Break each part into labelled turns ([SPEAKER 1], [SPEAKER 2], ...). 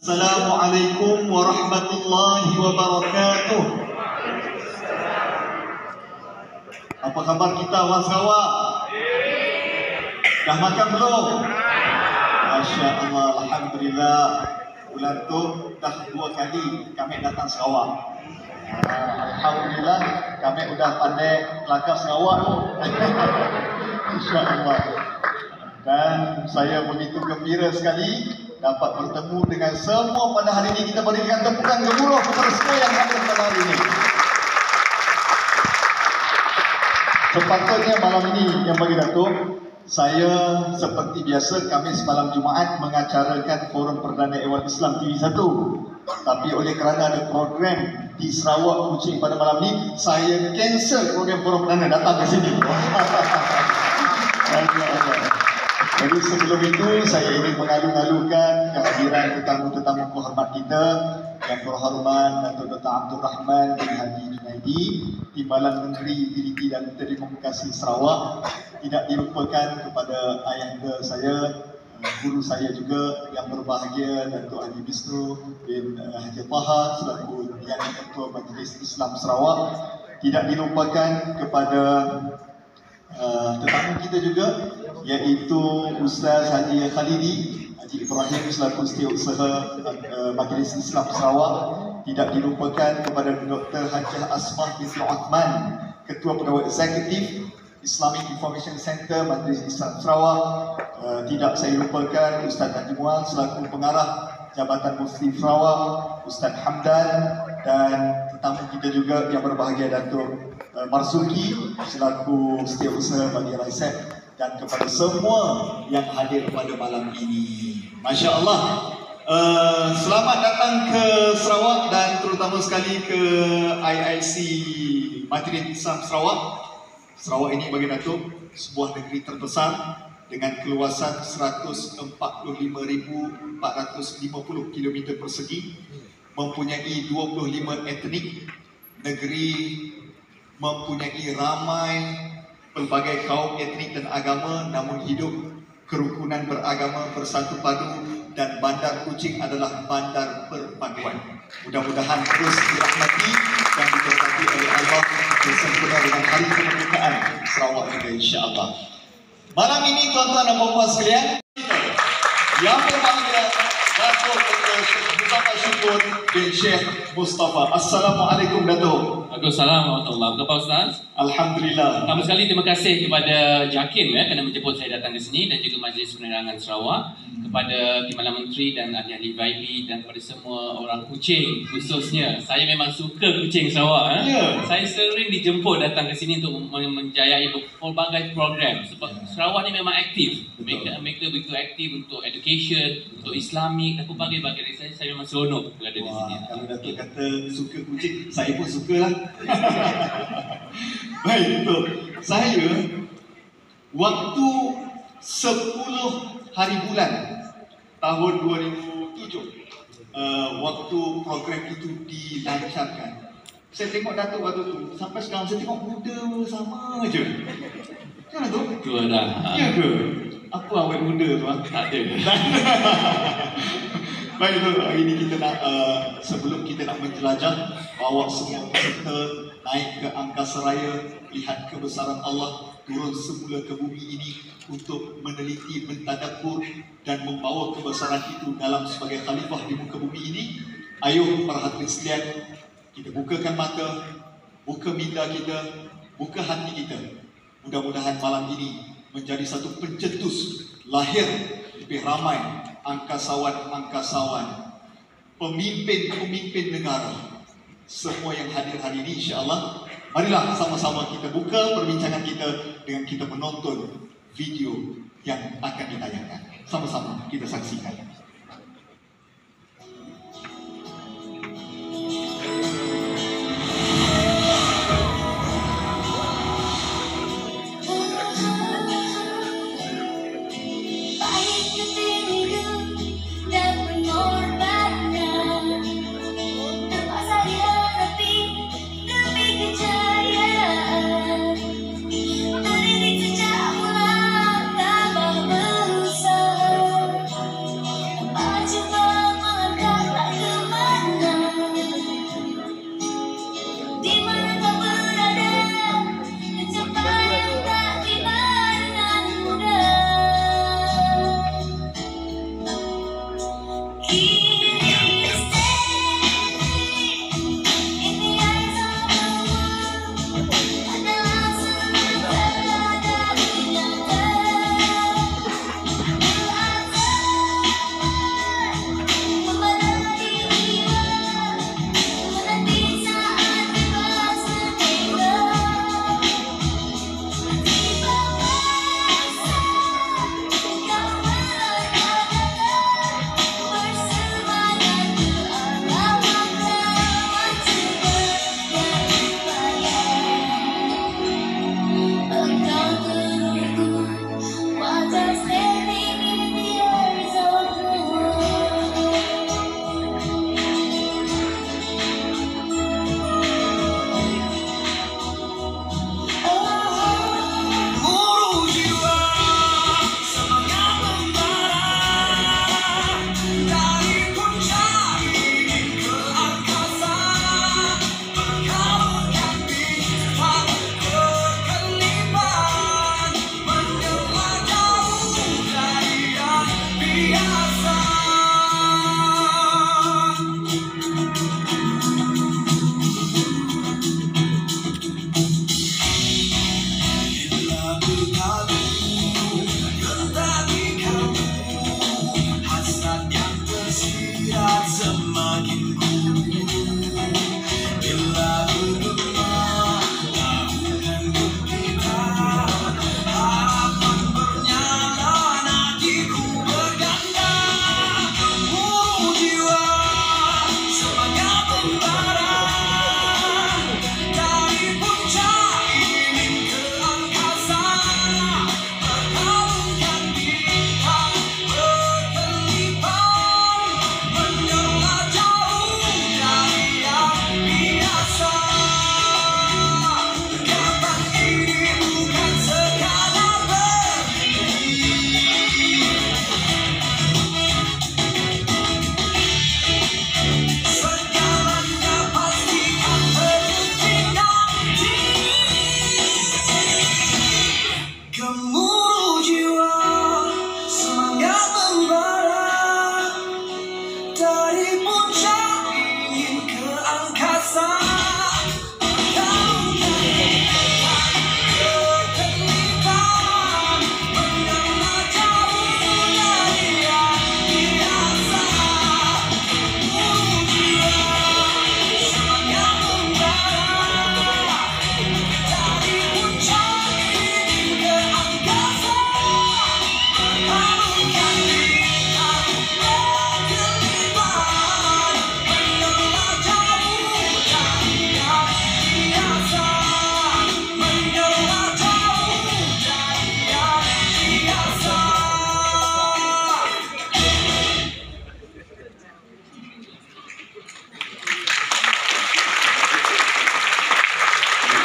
[SPEAKER 1] Assalamualaikum warahmatullahi wabarakatuh. Apa khabar kita orang Sarawak? Dah makan belum? Masya Allah, Alhamdulillah. Bulan tu dah 2 kali kami datang Sarawak. Alhamdulillah, kami udah pandai kelakar Sarawak tu. Insya Allah. Dan saya begitu gembira sekali dapat bertemu dengan semua pada hari ini. Kita berikan tepukan gemuruh kepada semua yang hadir pada hari ini. Sepatutnya malam ini yang bagi Datuk, saya seperti biasa Khamis malam Jumaat mengacarakan Forum Perdana Ehwal Islam TV1. Tapi oleh kerana ada program di Sarawak Kuching pada malam ini, saya cancel program Forum Perdana datang ke sini. Jadi sebelum itu saya ingin mengalu-alukan kehadiran tetamu-tetamu kehormat kita yang berhormat Datuk Dr. Abdul Rahman bin Haji Junaidi, Timbalan Menteri Pendidikan dan Telekomunikasi Sarawak. Tidak dilupakan kepada ayahanda saya, guru saya juga yang berbahagia Datuk Haji Bisnu bin Haji Taha selaku Yang Ketua Majlis Islam Sarawak. Tidak dilupakan kepada tetamu kita juga, iaitu Ustaz Haji Khalidi Haji Ibrahim selaku Setiausaha Majlis Islam Sarawak. Tidak dilupakan kepada Dr. Hajah Asmah binti Uthman, Ketua Pegawai Eksekutif Islamic Information Center Majlis Islam Sarawak. Tidak saya lupakan Ustaz Haji Mual selaku Pengarah Jabatan Mufti Sarawak, Ustaz Hamdan, dan tetamu kita juga yang berbahagia Datuk Marzuki selaku Setiausaha bagi Raisat, dan kepada semua yang hadir pada malam ini. Masya Allah. Selamat datang ke Sarawak dan terutama sekali ke IIC Majlis Islam Sarawak. Sarawak ini bagi Datuk sebuah negeri terbesar dengan keluasan 145,450 km persegi, mempunyai 25 etnik, negeri mempunyai ramai pelbagai kaum etnik dan agama, namun hidup kerukunan beragama bersatu padu, dan bandar Kuching adalah bandar perpaduan. Mudah-mudahan terus dirahmati dan diberkati oleh Allah bersempena dengan hari kemerdekaan Sarawak juga, insya-Allah. Malam ini tuan-tuan dan puan-puan sekalian, yang berbahagia Datuk Mustafa Syukur bin Syekh Mustafa. Assalamualaikum Datuk.
[SPEAKER 2] Waalaikumsalam warahmatullahi wabarakatuh. Ustaz,
[SPEAKER 1] Alhamdulillah.
[SPEAKER 2] pertama sekali terima kasih kepada JAKIM kerana menjemput saya datang ke sini, dan juga Majlis Penerangan Sarawak, kepada Timbalan Menteri dan ahli-ahli VIP, dan kepada semua orang Kuching khususnya. Saya memang suka Kuching Sarawak. Saya sering dijemput datang ke sini untuk menjayai pelbagai program, sebab Sarawak ni memang aktif. Mereka begitu aktif untuk education, untuk Islamik, dan pelbagai-bagai. Saya memang seronok berada di sini.
[SPEAKER 1] Kalau Datuk kata suka Kuching, saya pun sukalah. Baik, betul. Saya waktu 10 hari bulan tahun 2007, waktu program itu dilancarkan, saya tengok Datuk waktu tu, sampai sekarang saya tengok muda sama je. Kan Datuk?
[SPEAKER 2] Tua dah.
[SPEAKER 1] Ya ke? Apa awet muda tu?
[SPEAKER 2] Tak ada.
[SPEAKER 1] Baik, tu hari ini kita nak sebelum kita nak menjelajah, bawa semua peserta naik ke angkasa raya, lihat kebesaran Allah turun semula ke bumi ini untuk meneliti, mentadabbur dan membawa kebesaran itu dalam sebagai khalifah di muka bumi ini. Ayuh para hadirin sekalian, kita bukakan mata, buka minda kita, buka hati kita. Mudah-mudahan malam ini menjadi satu pencetus lahir lebih ramai angkasawan-angkasawan, pemimpin-pemimpin negara, semua yang hadir hari ini, insya-Allah. Marilah sama-sama kita buka perbincangan kita dengan kita menonton video yang akan ditayangkan. Sama-sama kita saksikan.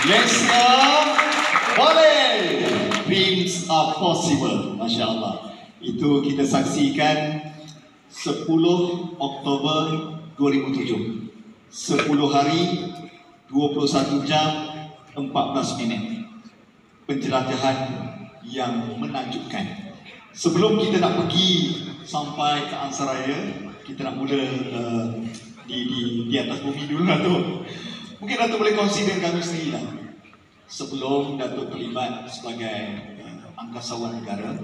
[SPEAKER 1] Lesnya boleh. Dreams are possible. Masya Allah. Itu kita saksikan 10 Oktober 2007. 10 hari, 21 jam, 14 minit. Penjelajahan yang menakjubkan. Sebelum kita nak pergi sampai ke Ansaraya, kita nak mula di atas bumi dulu lah tu. Mungkin Datuk boleh consider kami sendiri lah. Sebelum Datuk terlibat sebagai angkasawan negara,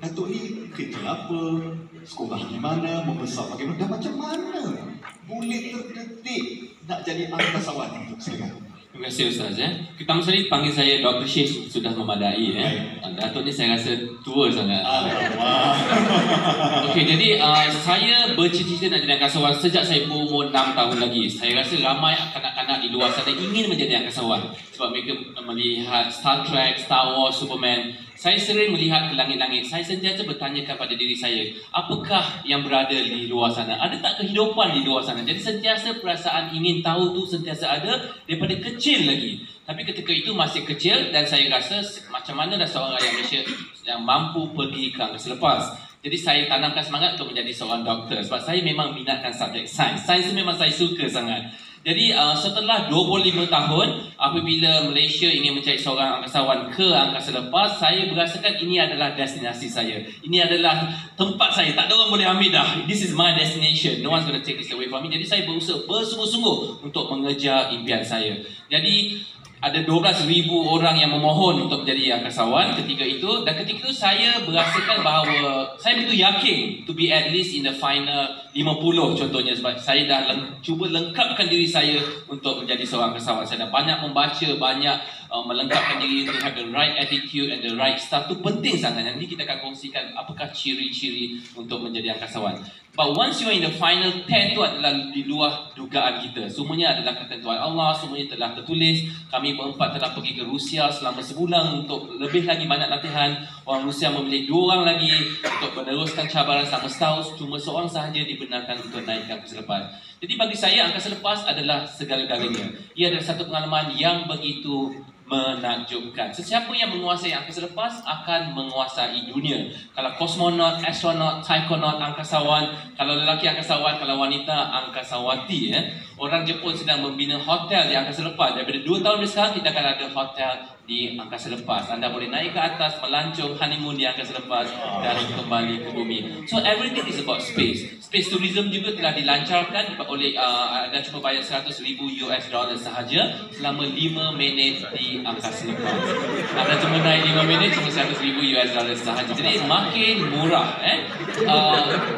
[SPEAKER 1] Datuk ni kerja apa, sekolah di mana, membesar bagaimana, dan macam mana boleh terdetik nak jadi angkasawan untuk sekarang.
[SPEAKER 2] Terima kasih Ustaz. Pertama sekali panggil saya Dr. Syekh sudah memadai. Datuk ni saya rasa tua sangat. Okey, jadi saya bercita-cita nak jadi angkasawan sejak saya berumur 6 tahun lagi. Saya rasa ramai kanak-kanak di luar sana ingin menjadi angkasawan sebab mereka melihat Star Trek, Star Wars, Superman. Saya sering melihat ke langit-langit. Saya sentiasa bertanya kepada diri saya, apakah yang berada di luar sana? Ada tak kehidupan di luar sana? Jadi sentiasa perasaan ingin tahu tu sentiasa ada daripada kecil lagi. Tapi ketika itu masih kecil dan saya rasa macam mana dah seorang rakyat Malaysia yang mampu pergi ke angkasa lepas. Jadi saya tanamkan semangat untuk menjadi seorang doktor sebab saya memang minatkan subjek sains. Sains itu memang saya suka sangat. Jadi setelah 25 tahun apabila Malaysia ingin mencari seorang angkasawan ke angkasa lepas, saya berasakan ini adalah destinasi saya. Ini adalah tempat saya. Tak ada orang boleh ambil dah. This is my destination. No one's going to take this away from me. Jadi saya berusaha bersungguh-sungguh untuk mengejar impian saya. Jadi ada 12,000 orang yang memohon untuk menjadi angkasawan ketika itu, dan ketika itu saya berasakan bahawa saya begitu yakin to be at least in the final 50 contohnya, sebab saya dah cuba lengkapkan diri saya untuk menjadi seorang angkasawan. Saya dah banyak membaca, banyak melengkapkan diri to have the right attitude and the right stuff. Itu penting sangat. Nanti kita akan kongsikan apakah ciri-ciri untuk menjadi angkasawan. But once you are in the final 10 tu adalah di luar dugaan kita. Semuanya adalah ketentuan Allah, semuanya telah tertulis. Kami berempat telah pergi ke Rusia selama sebulan untuk lebih lagi banyak latihan. Orang Rusia memilih 2 orang lagi untuk meneruskan cabaran selama setahun. Cuma seorang sahaja dibenarkan untuk naik ke angkasa lepas. Jadi bagi saya angkasa lepas adalah segala-galanya. Ia adalah satu pengalaman yang begitu menakjubkan. Sesiapa yang menguasai angkasa lepas akan menguasai dunia. Kalau kosmonot, astronaut, taikonaut, angkasawan, kalau lelaki angkasawan, kalau wanita angkasawati. Orang Jepun sedang membina hotel di angkasa lepas. Daripada 2 tahun dari sekarang kita akan ada hotel di angkasa lepas. Anda boleh naik ke atas, melancong, honeymoon di angkasa lepas dan kembali ke bumi. So everything is about space. Space tourism juga telah dilancarkan oleh anda cuma bayar $100,000 sahaja selama 5 minit di angkasa lepas. Anda cuma naik 5 minit cuma $100,000 sahaja. Jadi makin murah.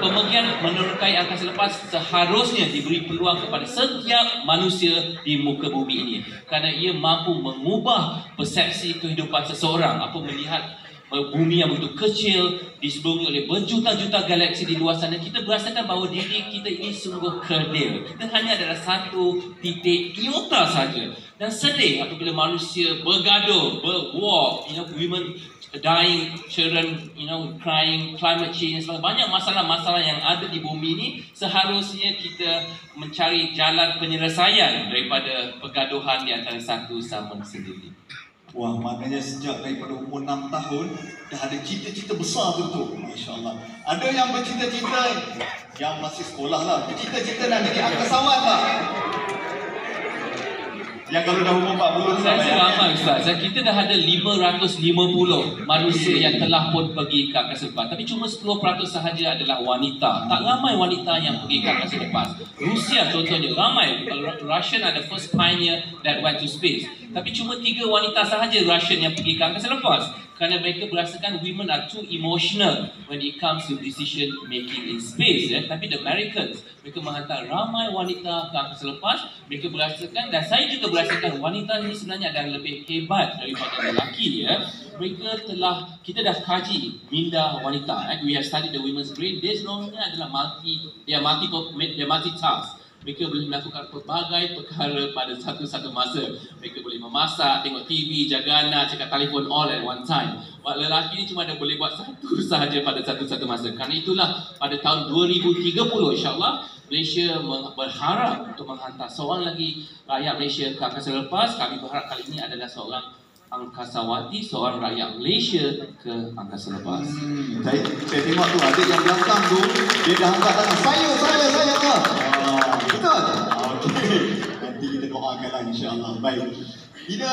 [SPEAKER 2] Pemergian menerokai angkasa lepas seharusnya diberi peluang kepada setiap manusia di muka bumi ini, kerana ia mampu mengubah persepsi kehidupan seseorang. Apa melihat bumi yang begitu kecil disebelungi oleh berjuta-juta galaksi di luar sana, kita berasakan bahawa diri kita ini sungguh kerdil. Kita hanya adalah satu titik iota saja. Dan sedih apabila manusia bergaduh, berwar, women dying, children, crying, climate change, banyak masalah-masalah yang ada di bumi ini. Seharusnya kita mencari jalan penyelesaian daripada pergaduhan di antara satu sama sendiri.
[SPEAKER 1] Wah, maknanya sejak daripada umur 6 tahun dah ada cita-cita besar tu. Masya Allah. Ada yang bercita-cita yang masih sekolah lah, bercita-cita nak jadi angkasawan lah. Yang kalau dah umur 40
[SPEAKER 2] saya ramai Ustaz. Kita dah ada 550 manusia yang telah pun pergi ke angkasa lepas. Tapi cuma 10% sahaja adalah wanita. Tak ramai wanita yang pergi ke angkasa lepas. Rusia contohnya ramai. Russian are the first pioneer that went to space. Tapi cuma 3 wanita sahaja Russian yang pergi ke angkasa lepas. Kerana mereka berasakan women are too emotional when it comes to decision making in space. Tapi the Americans, mereka menghantar ramai wanita ke angkasa lepas. Mereka berasakan, dan saya juga berasakan, wanita ini sebenarnya adalah lebih hebat daripada lelaki. Kita dah kaji minda wanita. We have studied the women's brain. Dia sebenarnya adalah multitask. Mereka boleh melakukan pelbagai perkara pada satu-satu masa. Mereka boleh memasak, tengok TV, jaga anak, cakap telefon all at one time. Lelaki ni cuma ada boleh buat satu sahaja pada satu-satu masa. Kerana itulah pada tahun 2030 insyaAllah Malaysia berharap untuk menghantar seorang lagi rakyat Malaysia ke angkasa lepas. Kami berharap kali ini adalah seorang angkasawati, seorang rakyat Malaysia ke angkasa lepas.
[SPEAKER 1] Saya tengok tu adik yang belakang tu, dia dah angkat tangan. Saya lah. Betul? Okey. Nanti kita doakanlah insya-Allah. Baik. Bila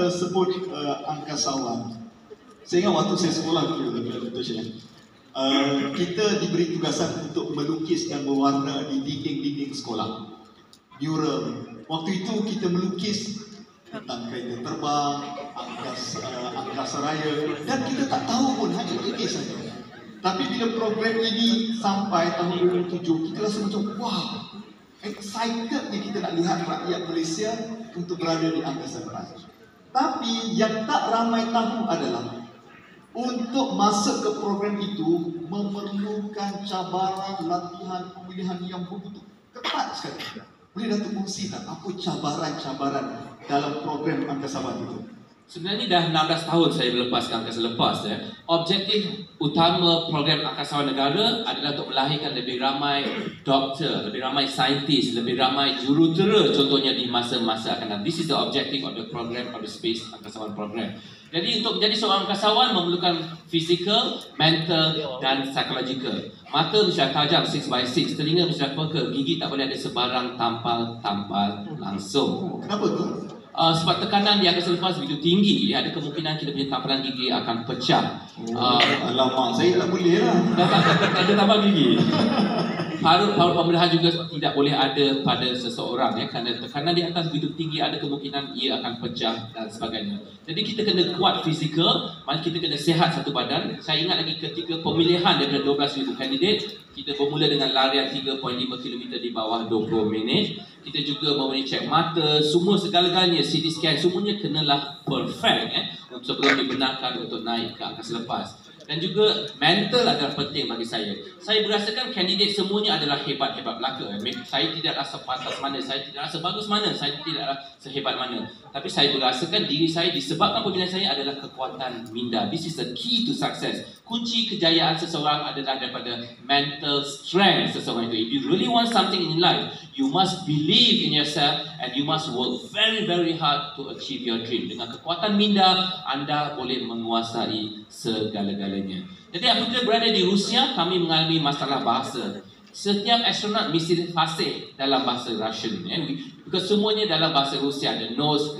[SPEAKER 1] sebut angkasawan, saya ingat waktu saya sekolah dulu, Dr. Syed, kita diberi tugasan untuk melukis dan berwarna di dinding-dinding sekolah. Mural. Waktu itu kita melukis tentang kereta terbang, angkasa raya, dan kita tak tahu pun, hanya lukis saja. Tapi bila program ini sampai tahun 2007, kita rasa macam wah, excitednya kita nak lihat rakyat Malaysia untuk berada di angkasa lepas. Tapi yang tak ramai tahu adalah untuk masuk ke program itu memerlukan cabaran latihan pemilihan yang begitu ketat sekali. Boleh Datuk kongsi tak apa cabaran-cabaran dalam program angkasawan itu?
[SPEAKER 2] Sebenarnya dah 16 tahun saya melepaskan angkasa lepas ya. Objektif utama program Angkasawan Negara adalah untuk melahirkan lebih ramai doktor, lebih ramai saintis, lebih ramai jurutera contohnya di masa-masa akan datang. This is the objective of the program of the Space Angkasawan Program. Jadi untuk menjadi seorang angkasawan memerlukan fizikal, mental dan psychological. Mata mesti tajam 6x6, telinga mesti peka, gigi tak boleh ada sebarang tampal langsung.
[SPEAKER 1] Kenapa tu?
[SPEAKER 2] Sebab tekanan di angkasa lepas begitu tinggi, ada kemungkinan kita punya tampalan gigi akan pecah.
[SPEAKER 1] Alamak, saya tak boleh lah.
[SPEAKER 2] Tak ada tampal gigi. Parut pembedahan juga tidak boleh ada pada seseorang ya, kerana tekanan di atas begitu tinggi, ada kemungkinan ia akan pecah dan sebagainya. Jadi kita kena kuat fizikal, mari kita kena sihat satu badan. Saya ingat lagi ketika pemilihan daripada 12,000 kandidat, kita bermula dengan larian 3.5 km di bawah 20 minit. Kita juga mempunyai cek mata, semua segala-galanya, CT scan, semuanya kenalah perfect sebelum dibenarkan untuk naik ke angkasa lepas. Dan juga mental adalah penting bagi saya. Saya berasakan kandidat semuanya adalah hebat-hebat belaka. Saya tidaklah sepantas mana, saya tidaklah sebagus mana, saya tidaklah sehebat mana. Tapi saya berasakan diri saya disebabkan pemilihan saya adalah kekuatan minda. This is the key to success. Kunci kejayaan seseorang adalah daripada mental strength seseorang itu. If you really want something in life, you must believe in yourself and you must work very, very hard to achieve your dream. Dengan kekuatan minda, anda boleh menguasai segala-galanya. Jadi apabila berada di Rusia, kami mengalami masalah bahasa. Setiap astronot mesti fasih dalam bahasa Russian. Because semuanya dalam bahasa Rusia. The nose,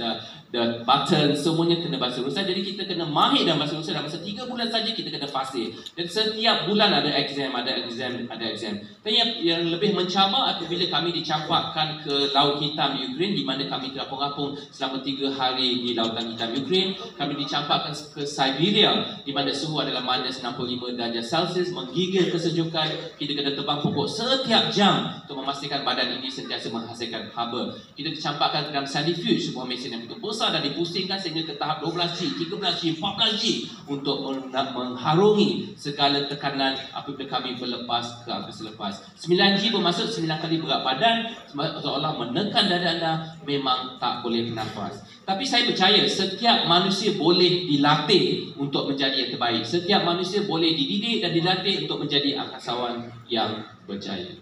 [SPEAKER 2] the button, semuanya kena bahasa Rusia. Jadi kita kena mahir dalam bahasa Rusia. Dalam masa 3 bulan saja kita kena fasih. Dan setiap bulan ada exam. Dan yang lebih mencabar apabila kami dicampakkan ke Laut Hitam Ukraine, di mana kami terapung-apung selama 3 hari di Lautan Hitam Ukraine. Kami dicampakkan ke Siberia, di mana suhu adalah -65 darjah Celsius, menggigil kesejukan. Kita kena terbang pokok setiap jam untuk memastikan badan ini sentiasa menghasilkan haba. Kita dicampakkan ke dalam centrifuge, sebuah mesin yang betul besar, dan dipusingkan sehingga ke tahap 12G, 13G, 14G untuk mengharungi segala tekanan apabila kami berlepas ke angkasa lepas. 9G bermaksud 9 kali berat badan, seolah menekan dada anda, memang tak boleh bernafas. Tapi saya percaya setiap manusia boleh dilatih untuk menjadi yang terbaik. Setiap manusia boleh dididik dan dilatih untuk menjadi angkasawan yang berjaya.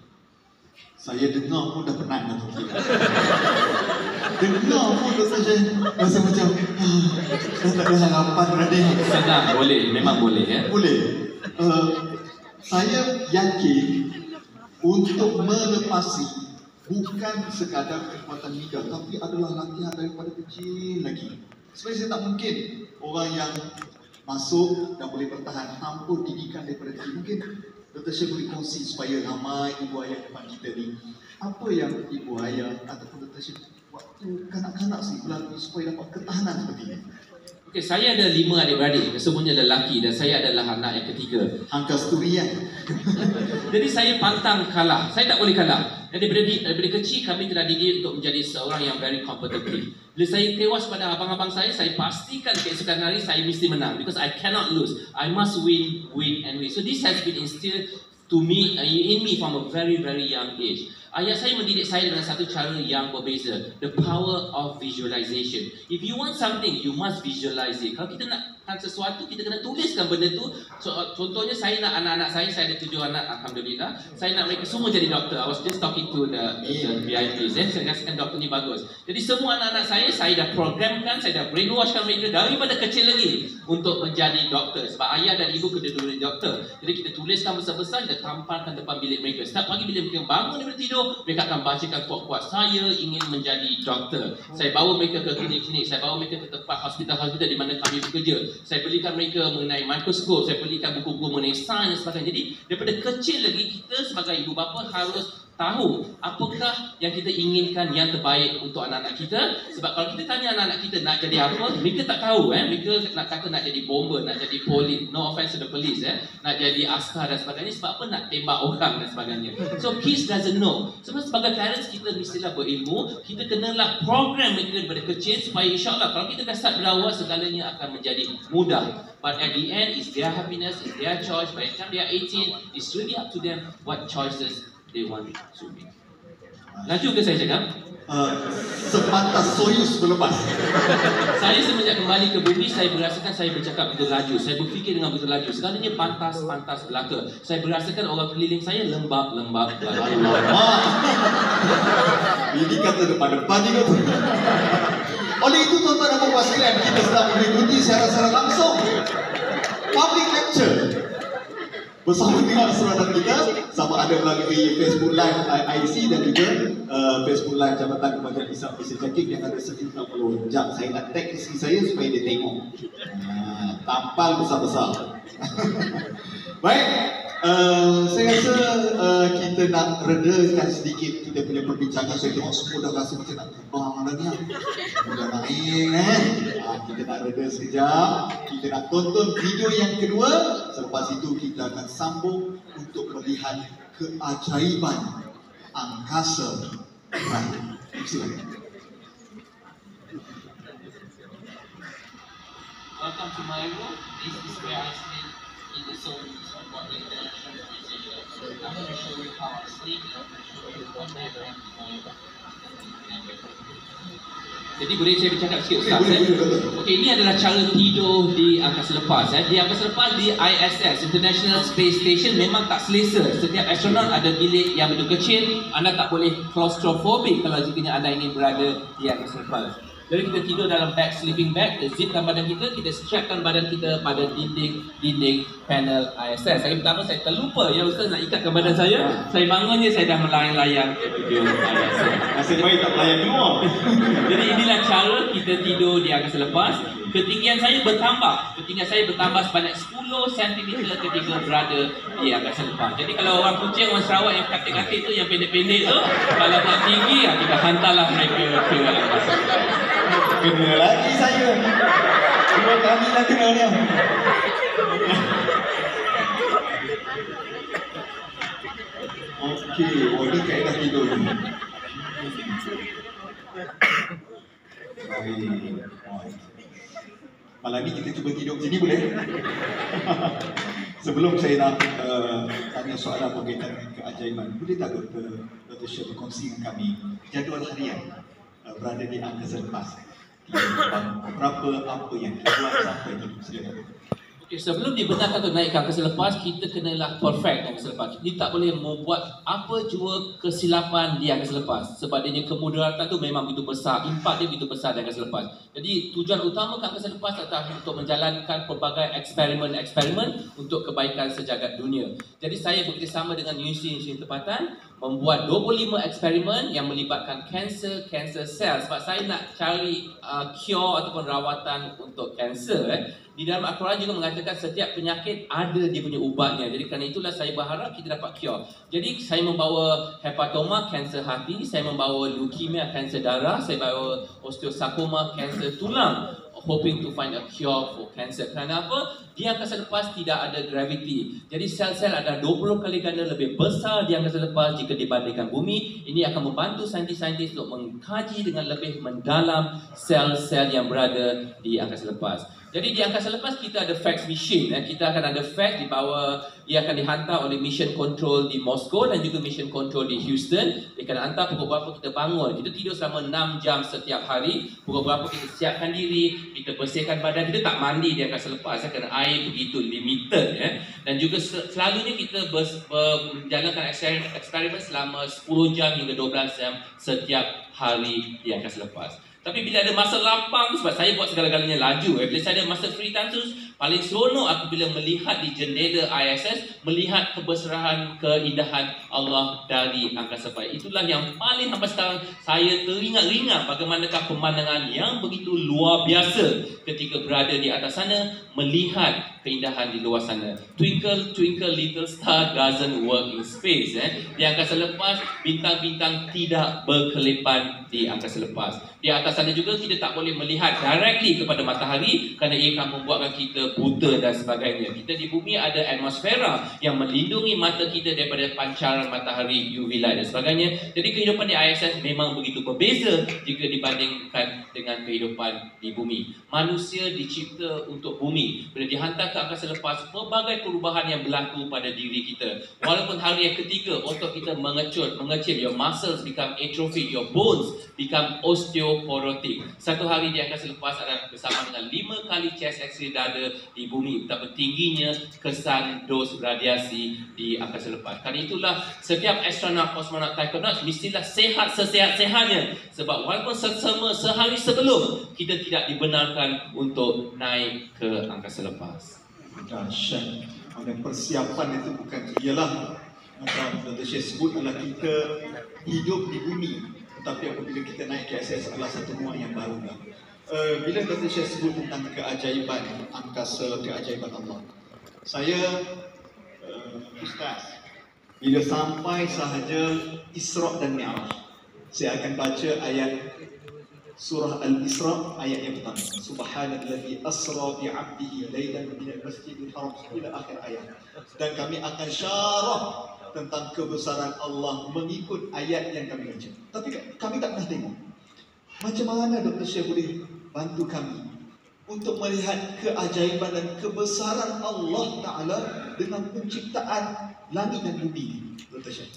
[SPEAKER 1] Saya dengar pun dah penat nak fikir. Dengar pun rasa macam dah tak ada harapan berada.
[SPEAKER 2] Senang, boleh, memang boleh ya.
[SPEAKER 1] Boleh. Saya yakin untuk melepasi bukan sekadar kekuatan minda, tapi adalah latihan daripada kecil lagi. Sebenarnya saya tak mungkin orang yang masuk dan boleh bertahan tanpa didikan daripada kecil. Mungkin Dr. Syed boleh kongsi supaya ramai ibu ayah depan kita ni, apa yang ibu ayah ataupun Dr. Syed waktu kanak-kanak sendiri melalui supaya dapat ketahanan seperti ini.
[SPEAKER 2] Okey, saya ada 5 adik-beradik, semuanya lelaki dan saya adalah anak yang ketiga.
[SPEAKER 1] Angka sturi kan?
[SPEAKER 2] Jadi saya pantang kalah. Saya tak boleh kalah. Daripada kecil kami telah dididik untuk menjadi seorang yang very competitive. Bila saya tewas pada abang-abang saya pastikan keesokan hari saya mesti menang. Because I cannot lose. I must win and win. So this has been instilled to me, in me from a very, very young age. Ayah saya mendidik saya dengan satu cara yang berbeza. The power of visualization. If you want something, you must visualize it. Kalau kita nak sesuatu, kita kena tuliskan benda tu. Contohnya saya nak anak-anak saya ada 7 anak, Alhamdulillah. Saya nak mereka semua jadi doktor. I was just talking to the VIPs. Saya rasakan doktor ni bagus. Jadi semua anak-anak saya dah programkan, saya dah brainwashkan mereka daripada kecil lagi untuk menjadi doktor. Sebab ayah dan ibu kena dulu jadi doktor. Jadi kita tuliskan besar-besar, kita tampalkan depan bilik mereka. Setiap pagi bila mereka bangun daripada tidur, mereka akan bacakan kuat-kuat, saya ingin menjadi doktor. Saya bawa mereka ke klinik-klinik, saya bawa mereka ke tempat hospital-hospital di mana kami bekerja. Saya belikan mereka mengenai mikroskop, saya belikan buku-buku mengenai sains dan sebagainya. Jadi daripada kecil lagi kita sebagai ibu bapa harus tahu apakah yang kita inginkan yang terbaik untuk anak-anak kita. Sebab kalau kita tanya anak-anak kita nak jadi apa, mereka tak tahu. Mereka nak kata nak jadi bomber, nak jadi polis, no offense to the police, nak jadi askar dan sebagainya. Sebab apa? Nak tembak orang dan sebagainya. So kids doesn't know. Sebab sebagai parents kita mestilah berilmu. Kita kenalah program mereka daripada kecil supaya insyaAllah kalau kita dah start berawal, segalanya akan menjadi mudah. But at the end, it's their happiness, it's their choice. By the time they are 18, it's really up to them what choices they want to make. Laju ke saya cakap?
[SPEAKER 1] sepantas Soyuz berlepas.
[SPEAKER 2] Saya semenjak kembali ke bumi, saya merasakan saya bercakap begitu laju. Saya berfikir dengan begitu laju. Segalanya pantas belaka. Saya merasakan orang keliling saya lembab.
[SPEAKER 1] Alamak. Ini kata depan-depan ni kata. Oleh itu tuan-tuan dan puan sekalian, kita sedang mengikuti secara langsung public lecture bersama dengan saudara kita, sama ada melalui Facebook Live IC dan juga Facebook Live Jabatan Kemajuan Islam Malaysia JAKIM yang ada 160 jam. Saya nak tag isteri saya supaya dia tengok. Tampal besar-besar. Baik, saya rasa kita nak redakan sedikit kita punya perbincangan. Saya tengok semua dah rasa macam nak terbang dah ni. Dah naik kita nak reda sekejap. Kita nak tonton video yang kedua. Selepas itu kita akan sambung untuk melihat keajaiban angkasa. Silakan.
[SPEAKER 2] Welcome to my room. This is where I sleep in the zone of what the international museum. I'm going to show you how I sleep. Jadi boleh saya bercakap sikit Ustaz? Okey, ini adalah cara tidur di angkasa lepas. Di angkasa lepas di ISS, International Space Station, memang tak selesa. Setiap astronot ada bilik yang begitu kecil. Anda tak boleh claustrophobic kalau jika anda ingin berada di angkasa lepas. Jadi kita tidur dalam bag, sleeping bag, kita zipkan badan kita strapkan badan kita pada dinding panel ISS. Hari pertama saya terlupa, ya Ustaz nak ikatkan badan saya. Saya bangunnya saya dah melayang-layang ke video ISS.
[SPEAKER 1] Nasib baik tak melayang keluar.
[SPEAKER 2] Jadi inilah cara kita tidur di angkasa lepas. Ketinggian saya bertambah sebanyak 10 cm ketika berada di angkasa lepas. Jadi kalau orang Kuching, orang Sarawak yang katil-katil tu, yang pendek-pendek tu, kalau nak tinggi, kita hantarlah mereka ke angkasa lepas.
[SPEAKER 1] Kena lagi saya. 2 kali dah kena dia. Okey, ini kaedah tidur ni. Malam ni kita cuba tidur macam ni boleh? Sebelum saya nak tanya soalan berkaitan dengan keajaiban, boleh tak Dr. Syed berkongsi dengan kami jadual harian berada di angkasa lepas? Berapa apa yang kita buat sampai itu? Silakan.
[SPEAKER 2] Okay, sebelum dibenarkan untuk naik ke angkasa lepas, kita kenalah perfect angkasa lepas. Kita tak boleh membuat apa jua kesilapan di angkasa lepas. Sebabnya kemudaratan tu memang begitu besar, impak dia begitu besar di angkasa lepas. Jadi tujuan utama ke angkasa lepas adalah untuk menjalankan pelbagai eksperimen untuk kebaikan sejagat dunia. Jadi saya bekerjasama dengan Universiti Tempatan membuat 25 eksperimen yang melibatkan kanser sel. Sebab saya nak cari cure ataupun rawatan untuk kanser. Di dalam Al-Quran juga mengatakan setiap penyakit ada dia punya ubatnya. Jadi kerana itulah saya berharap kita dapat cure. Jadi saya membawa hepatoma, kanser hati. Saya membawa leukemia, kanser darah. Saya bawa osteosarcoma, kanser tulang. Hoping to find a cure for cancer. Kerana apa? Di angkasa lepas tidak ada gravity. Jadi sel-sel ada 20 kali ganda lebih besar di angkasa lepas jika dibandingkan bumi. Ini akan membantu saintis-saintis untuk mengkaji dengan lebih mendalam sel-sel yang berada di angkasa lepas. Jadi di angkasa lepas kita ada fax machine. Kita akan ada fax di bawah, ia akan dihantar oleh mission control di Moskow dan juga mission control di Houston. Dia akan hantar pukul berapa kita bangun. Kita tidur selama 6 jam setiap hari. Pukul berapa kita siapkan diri, kita bersihkan badan. Kita tak mandi di angkasa lepas kerana air begitu limited. Dan juga selalunya kita menjalankan eksperimen selama 10 jam hingga 12 jam setiap hari di angkasa lepas. Tapi bila ada masa lapang, sebab saya buat segala-galanya laju. Bila saya ada masa free time tu, paling seronok apabila melihat di jendela ISS, melihat kebesarahan, keindahan Allah dari angkasa lepas. Itulah yang paling sampai sekarang saya teringat-ingat bagaimanakah pemandangan yang begitu luar biasa ketika berada di atas sana, melihat keindahan di luar sana. Twinkle, twinkle little star doesn't work in space. Di angkasa lepas, bintang-bintang tidak berkelipan di angkasa lepas. Di atas sana juga kita tak boleh melihat directly kepada matahari kerana ia akan membuatkan kita buta dan sebagainya. Kita di bumi ada atmosfera yang melindungi mata kita daripada pancaran matahari UV light dan sebagainya. Jadi kehidupan di ISS memang begitu berbeza jika dibandingkan dengan kehidupan di bumi. Manusia dicipta untuk bumi. Bila dihantar ke ke angkasa lepas, pelbagai perubahan yang berlaku pada diri kita. Walaupun hari yang ketiga, otot kita mengecil, your muscles become atrophied, your bones become osteoporotic. Satu hari di angkasa lepas adalah bersama dengan 5 kali chest x-ray dada di bumi. Betapa tingginya kesan dos radiasi di angkasa lepas. Kerana itulah setiap astronaut, kosmonaut, taikonaut mestilah sehat sesehat-sehatnya. Sebab walaupun sehari sebelum, kita tidak dibenarkan untuk naik ke angkasa lepas.
[SPEAKER 1] Dahsyat. Dan persiapan itu bukan ialah macam Dr. Syed sebut adalah kita hidup di bumi, tetapi apabila kita naik ke SS adalah satu ruang yang baru lah. Bila Dr. Syed sebut tentang keajaiban angkasa, keajaiban Allah, saya Ustaz, bila sampai sahaja Isra' dan Mi'raj, saya akan baca ayat Surah Al-Isra ayat yang pertama. Subhanalladzi asra bi'abdihi lailan minal masjidil haram ila akhir ayat. Dan kami akan syarah tentang kebesaran Allah mengikut ayat yang kami baca. Tapi kami tak pernah tengok. Macam mana Dr. Syed boleh bantu kami untuk melihat keajaiban dan kebesaran Allah Ta'ala dengan penciptaan langit dan bumi, Dr. Syed?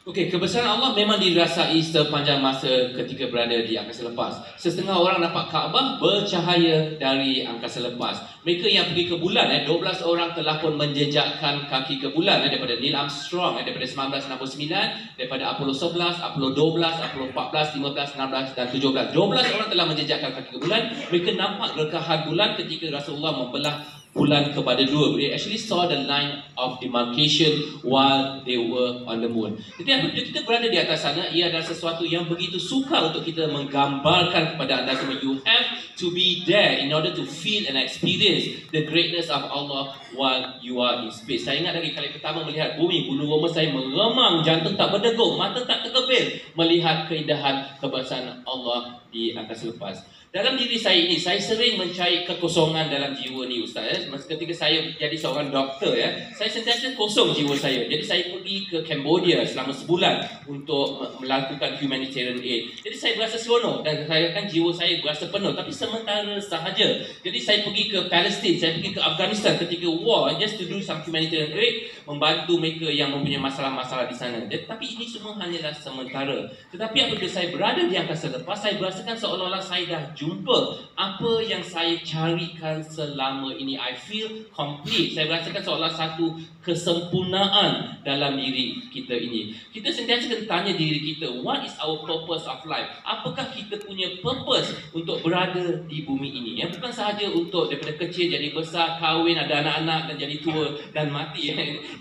[SPEAKER 2] Okey, kebesaran Allah memang dirasai sepanjang masa ketika berada di angkasa lepas. Setengah orang nampak Kaabah bercahaya dari angkasa lepas. Mereka yang pergi ke bulan, 12 orang telah pun menjejakkan kaki ke bulan, daripada Neil Armstrong, daripada 1969, daripada Apollo 11, Apollo 12, Apollo 14, 15, 16 dan 17. 12 orang telah menjejakkan kaki ke bulan. Mereka nampak gergahan bulan ketika Rasulullah membelah bulan kepada dua. They actually saw the line of demarcation while they were on the moon. Jadi apabila kita berada di atas sana, ia adalah sesuatu yang begitu sukar untuk kita menggambarkan kepada anda semua. You have to be there in order to feel and experience the greatness of Allah while you are in space. Saya ingat lagi kali pertama melihat bumi, bulu roma saya meremang, jantung tak berdegup, mata tak terkebil melihat keindahan kebesaran Allah di angkasa lepas. Dalam diri saya ini, saya sering mencari kekosongan dalam jiwa ni, Ustaz. Ketika saya jadi seorang doktor, saya sentiasa kosong jiwa saya. Jadi saya pergi ke Cambodia selama sebulan untuk melakukan humanitarian aid. Jadi saya berasa seronok dan saya kan jiwa saya berasa penuh, tapi sementara sahaja. Jadi saya pergi ke Palestin, saya pergi ke Afghanistan ketika war, just to do some humanitarian aid, membantu mereka yang mempunyai masalah-masalah di sana. Tapi ini semua hanyalah sementara. Tetapi apabila saya berada di angkasa lepas, saya berasakan seolah-olah saya dah jumpa apa yang saya carikan selama ini. I feel complete. Saya merasakan seolah satu kesempurnaan dalam diri kita ini. Kita sentiasa kena tanya diri kita, what is our purpose of life? Apakah kita punya purpose untuk berada di bumi ini? Yang bukan sahaja untuk daripada kecil jadi besar, kahwin, ada anak-anak dan jadi tua dan mati.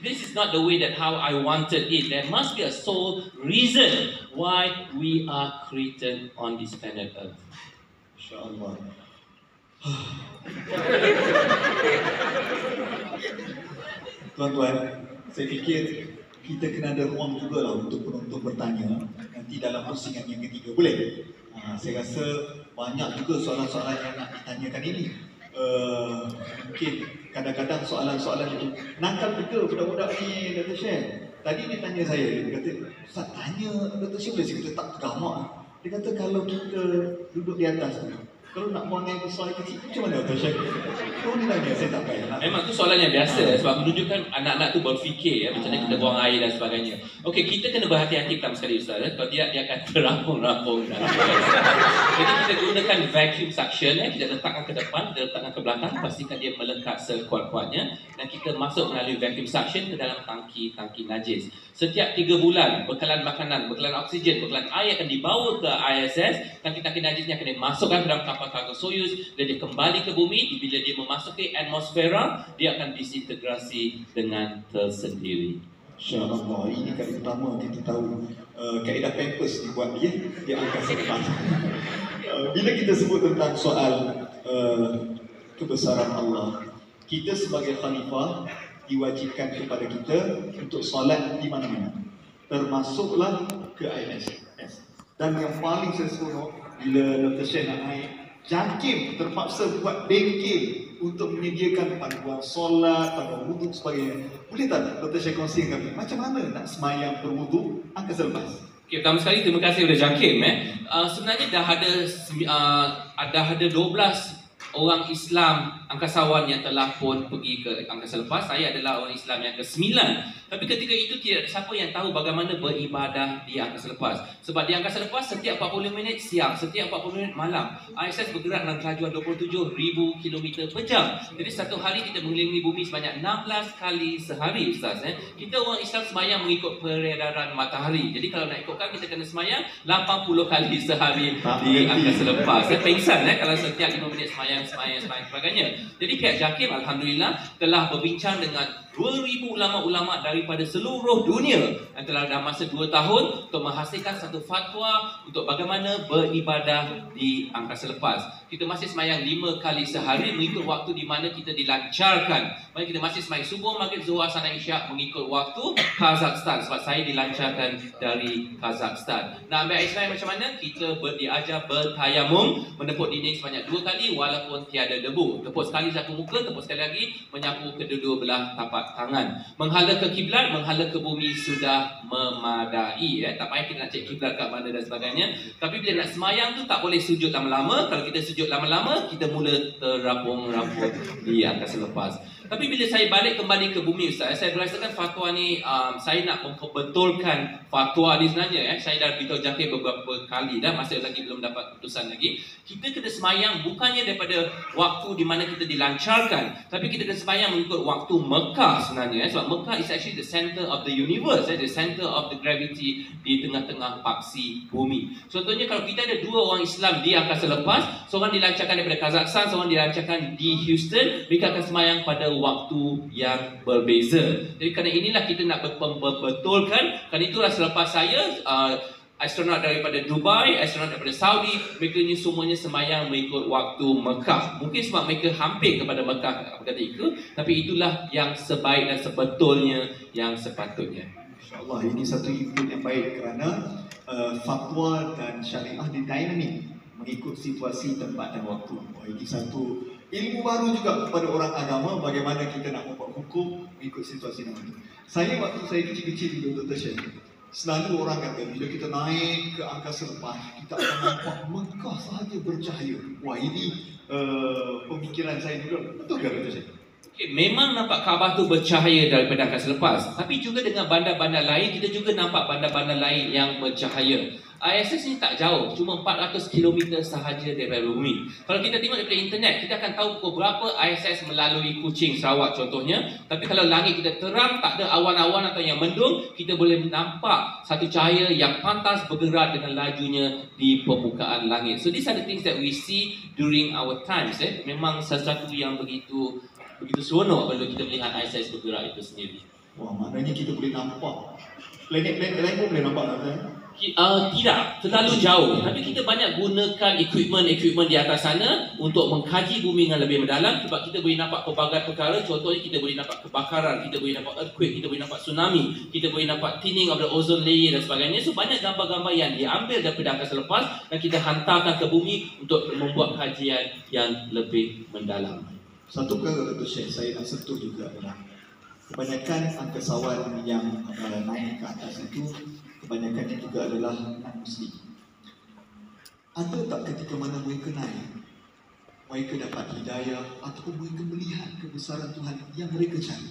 [SPEAKER 2] This is not the way that how I wanted it. There must be a sole reason why we are created on this planet Earth.
[SPEAKER 1] InsyaAllah. Tuan-tuan, saya fikir kita kena ada ruang juga lah untuk penonton bertanya nanti dalam pusingan yang ketiga. Boleh? Saya rasa banyak juga soalan-soalan yang nak ditanyakan ini. Mungkin kadang-kadang soalan-soalan itu nakal betul budak-budak ni, Dr. Syed. Tadi dia tanya saya, dia kata, Ustaz tanya Dr. Syed boleh? Saya kata tak tergamak. Dia kata kalau kita duduk di atas tu, kalau nak buang air besar kecil, macam mana Dr. Syed? Kau ni tanya, saya tak payah.
[SPEAKER 2] Memang tu soalan yang biasa sebab menunjukkan anak-anak tu berfikir macam mana kita buang air dan sebagainya. Okey, kita kena berhati-hati pertama sekali, Ustaz. Kalau tidak, dia akan terampung-rampung. Jadi kita gunakan vacuum suction, kita letakkan ke depan, kita letakkan ke belakang, pastikan dia melekat sekuat-kuatnya dan kita masuk melalui vacuum suction ke dalam tangki-tangki najis. Setiap 3 bulan, bekalan makanan, bekalan oksigen, bekalan air akan dibawa ke ISS, tangki-tangki najisnya akan dimasukkan ke dalam kapal kargo Soyuz dan dia kembali ke bumi. Bila dia memasuki atmosfera, dia akan disintegrasi dengan tersendiri.
[SPEAKER 1] InsyaAllah, ini kali pertama kita tahu kaedah Pampers dibuat di angkasa lepas. Bila kita sebut tentang soal kebesaran Allah, kita sebagai khalifah diwajibkan kepada kita untuk solat di mana-mana, termasuklah ke ISS. Dan yang paling saya seronok bila Dr. Syed nak naik, JAKIM terpaksa buat bengkel untuk menyediakan panduan solat, panduan wuduk sebagainya. Boleh tak Dr. Syed kongsi kami macam mana nak semayang berwuduk angkasa lepas?
[SPEAKER 2] Okay, pertama sekali terima kasih kepada JAKIM. Sebenarnya dah ada 12 orang Islam angkasawan yang telah pun pergi ke angkasa lepas. Saya adalah orang Islam yang ke-9. Tapi ketika itu tidak ada siapa yang tahu bagaimana beribadah di angkasa lepas. Sebab di angkasa lepas setiap 40 minit siang, setiap 40 minit malam, ISS bergerak dalam kelajuan 27,000 km per jam. Jadi satu hari kita mengelilingi bumi sebanyak 16 kali sehari, Ustaz. Kita orang Islam sembahyang mengikut peredaran matahari. Jadi kalau nak ikutkan, kita kena sembahyang 80 kali sehari di angkasa lepas. Pengsan kalau setiap 5 minit sembahyang sebagainya. Jadi pihak JAKIM Alhamdulillah telah berbincang dengan 2,000 ulama-ulama daripada seluruh dunia yang telah dalam masa 2 tahun untuk menghasilkan satu fatwa untuk bagaimana beribadah di angkasa lepas. Kita masih sembahyang 5 kali sehari mengikut waktu di mana kita dilancarkan. Maksudnya kita masih sembahyang subuh, maghrib, zuhur, asar dan isyak mengikut waktu Kazakhstan. Sebab saya dilancarkan dari Kazakhstan. Nak ambil air sembahyang macam mana? Kita diajar bertayamum, menepuk dinding sebanyak 2 kali walaupun tiada debu. Tepuk sekali sapu muka, tepuk sekali lagi, menyapu kedua-dua belah tapak tangan. Menghala ke kiblat, menghala ke bumi sudah memadai. Tak payah kita nak cek kiblat kat mana dan sebagainya. Tapi bila nak semayang tu tak boleh sujud lama-lama. Kalau kita sujud lama-lama, kita mula terapung-rapung di angkasa lepas. Tapi bila saya balik kembali ke bumi, Ustaz, saya berasakan fatwa ni, saya nak memperbetulkan fatwa ni sebenarnya. Saya dah beritahu JAKIM beberapa kali dah, masih lagi belum dapat keputusan lagi. Kita kena semayang bukannya daripada waktu di mana kita dilancarkan, tapi kita kena semayang mengikut waktu Mekah sebenarnya. Sebab Mekah is actually the center of the universe, the center of the gravity di tengah-tengah paksi bumi. Contohnya kalau kita ada 2 orang Islam di angkasa lepas, seorang dilancarkan daripada Kazakhstan, seorang dilancarkan di Houston, mereka akan semayang pada waktu yang berbeza. Jadi kerana inilah kita nak betulkan. Kerana itulah selepas saya astronot daripada Dubai, astronot daripada Saudi, mereka ni semuanya sembahyang mengikut waktu Mekah. Mungkin sebab mereka hampir kepada Mekah ketika, tapi itulah yang sebaik dan sebetulnya yang sepatutnya.
[SPEAKER 1] InsyaAllah ini satu input yang baik kerana fatwa dan syariah di dinamik mengikut situasi, tempat dan waktu. Ini satu ilmu baru juga kepada orang agama, bagaimana kita nak membuat hukum mengikut situasi dan waktu. Waktu saya kecil-kecil dulu, Dr. Syed, selalu orang kata bila kita naik ke angkasa lepas, kita akan nampak Mekah sahaja bercahaya. Wah, ini pemikiran saya dulu. Betul ke, Dr. Syed?
[SPEAKER 2] Memang nampak Kaabah tu bercahaya daripada angkasa lepas, tapi juga dengan bandar-bandar lain, kita juga nampak bandar-bandar lain yang bercahaya. ISS ni tak jauh, cuma 400 km sahaja daripada bumi. Kalau kita tengok daripada internet, kita akan tahu pukul berapa ISS melalui Kuching, Sarawak contohnya. Tapi kalau langit kita terang, tak ada awan-awan atau yang mendung, kita boleh nampak satu cahaya yang pantas bergerak dengan lajunya di permukaan langit. So these are the things that we see during our times. Memang sesuatu yang begitu seronok kalau kita melihat ISS bergerak itu sendiri.
[SPEAKER 1] Wah, maknanya kita boleh nampak planet-planet lain pun boleh nampak tak?
[SPEAKER 2] Tidak terlalu jauh, tapi kita banyak gunakan equipment di atas sana untuk mengkaji bumi dengan lebih mendalam. Sebab kita boleh nampak pelbagai perkara. Contohnya kita boleh nampak kebakaran, kita boleh nampak earthquake, kita boleh nampak tsunami, kita boleh nampak thinning of the ozone layer dan sebagainya. So banyak gambar-gambar yang diambil daripada angkasa lepas dan kita hantarkan ke bumi untuk membuat kajian yang lebih mendalam.
[SPEAKER 1] Satu perkara Dr. Syed saya nak sentuh juga adalah kebanyakan angkasawan yang naik ke atas itu, kebanyakannya juga adalah non-Muslim. Ada tak ketika mana mereka naik, mereka dapat hidayah ataupun mereka melihat kebesaran Tuhan yang mereka cari?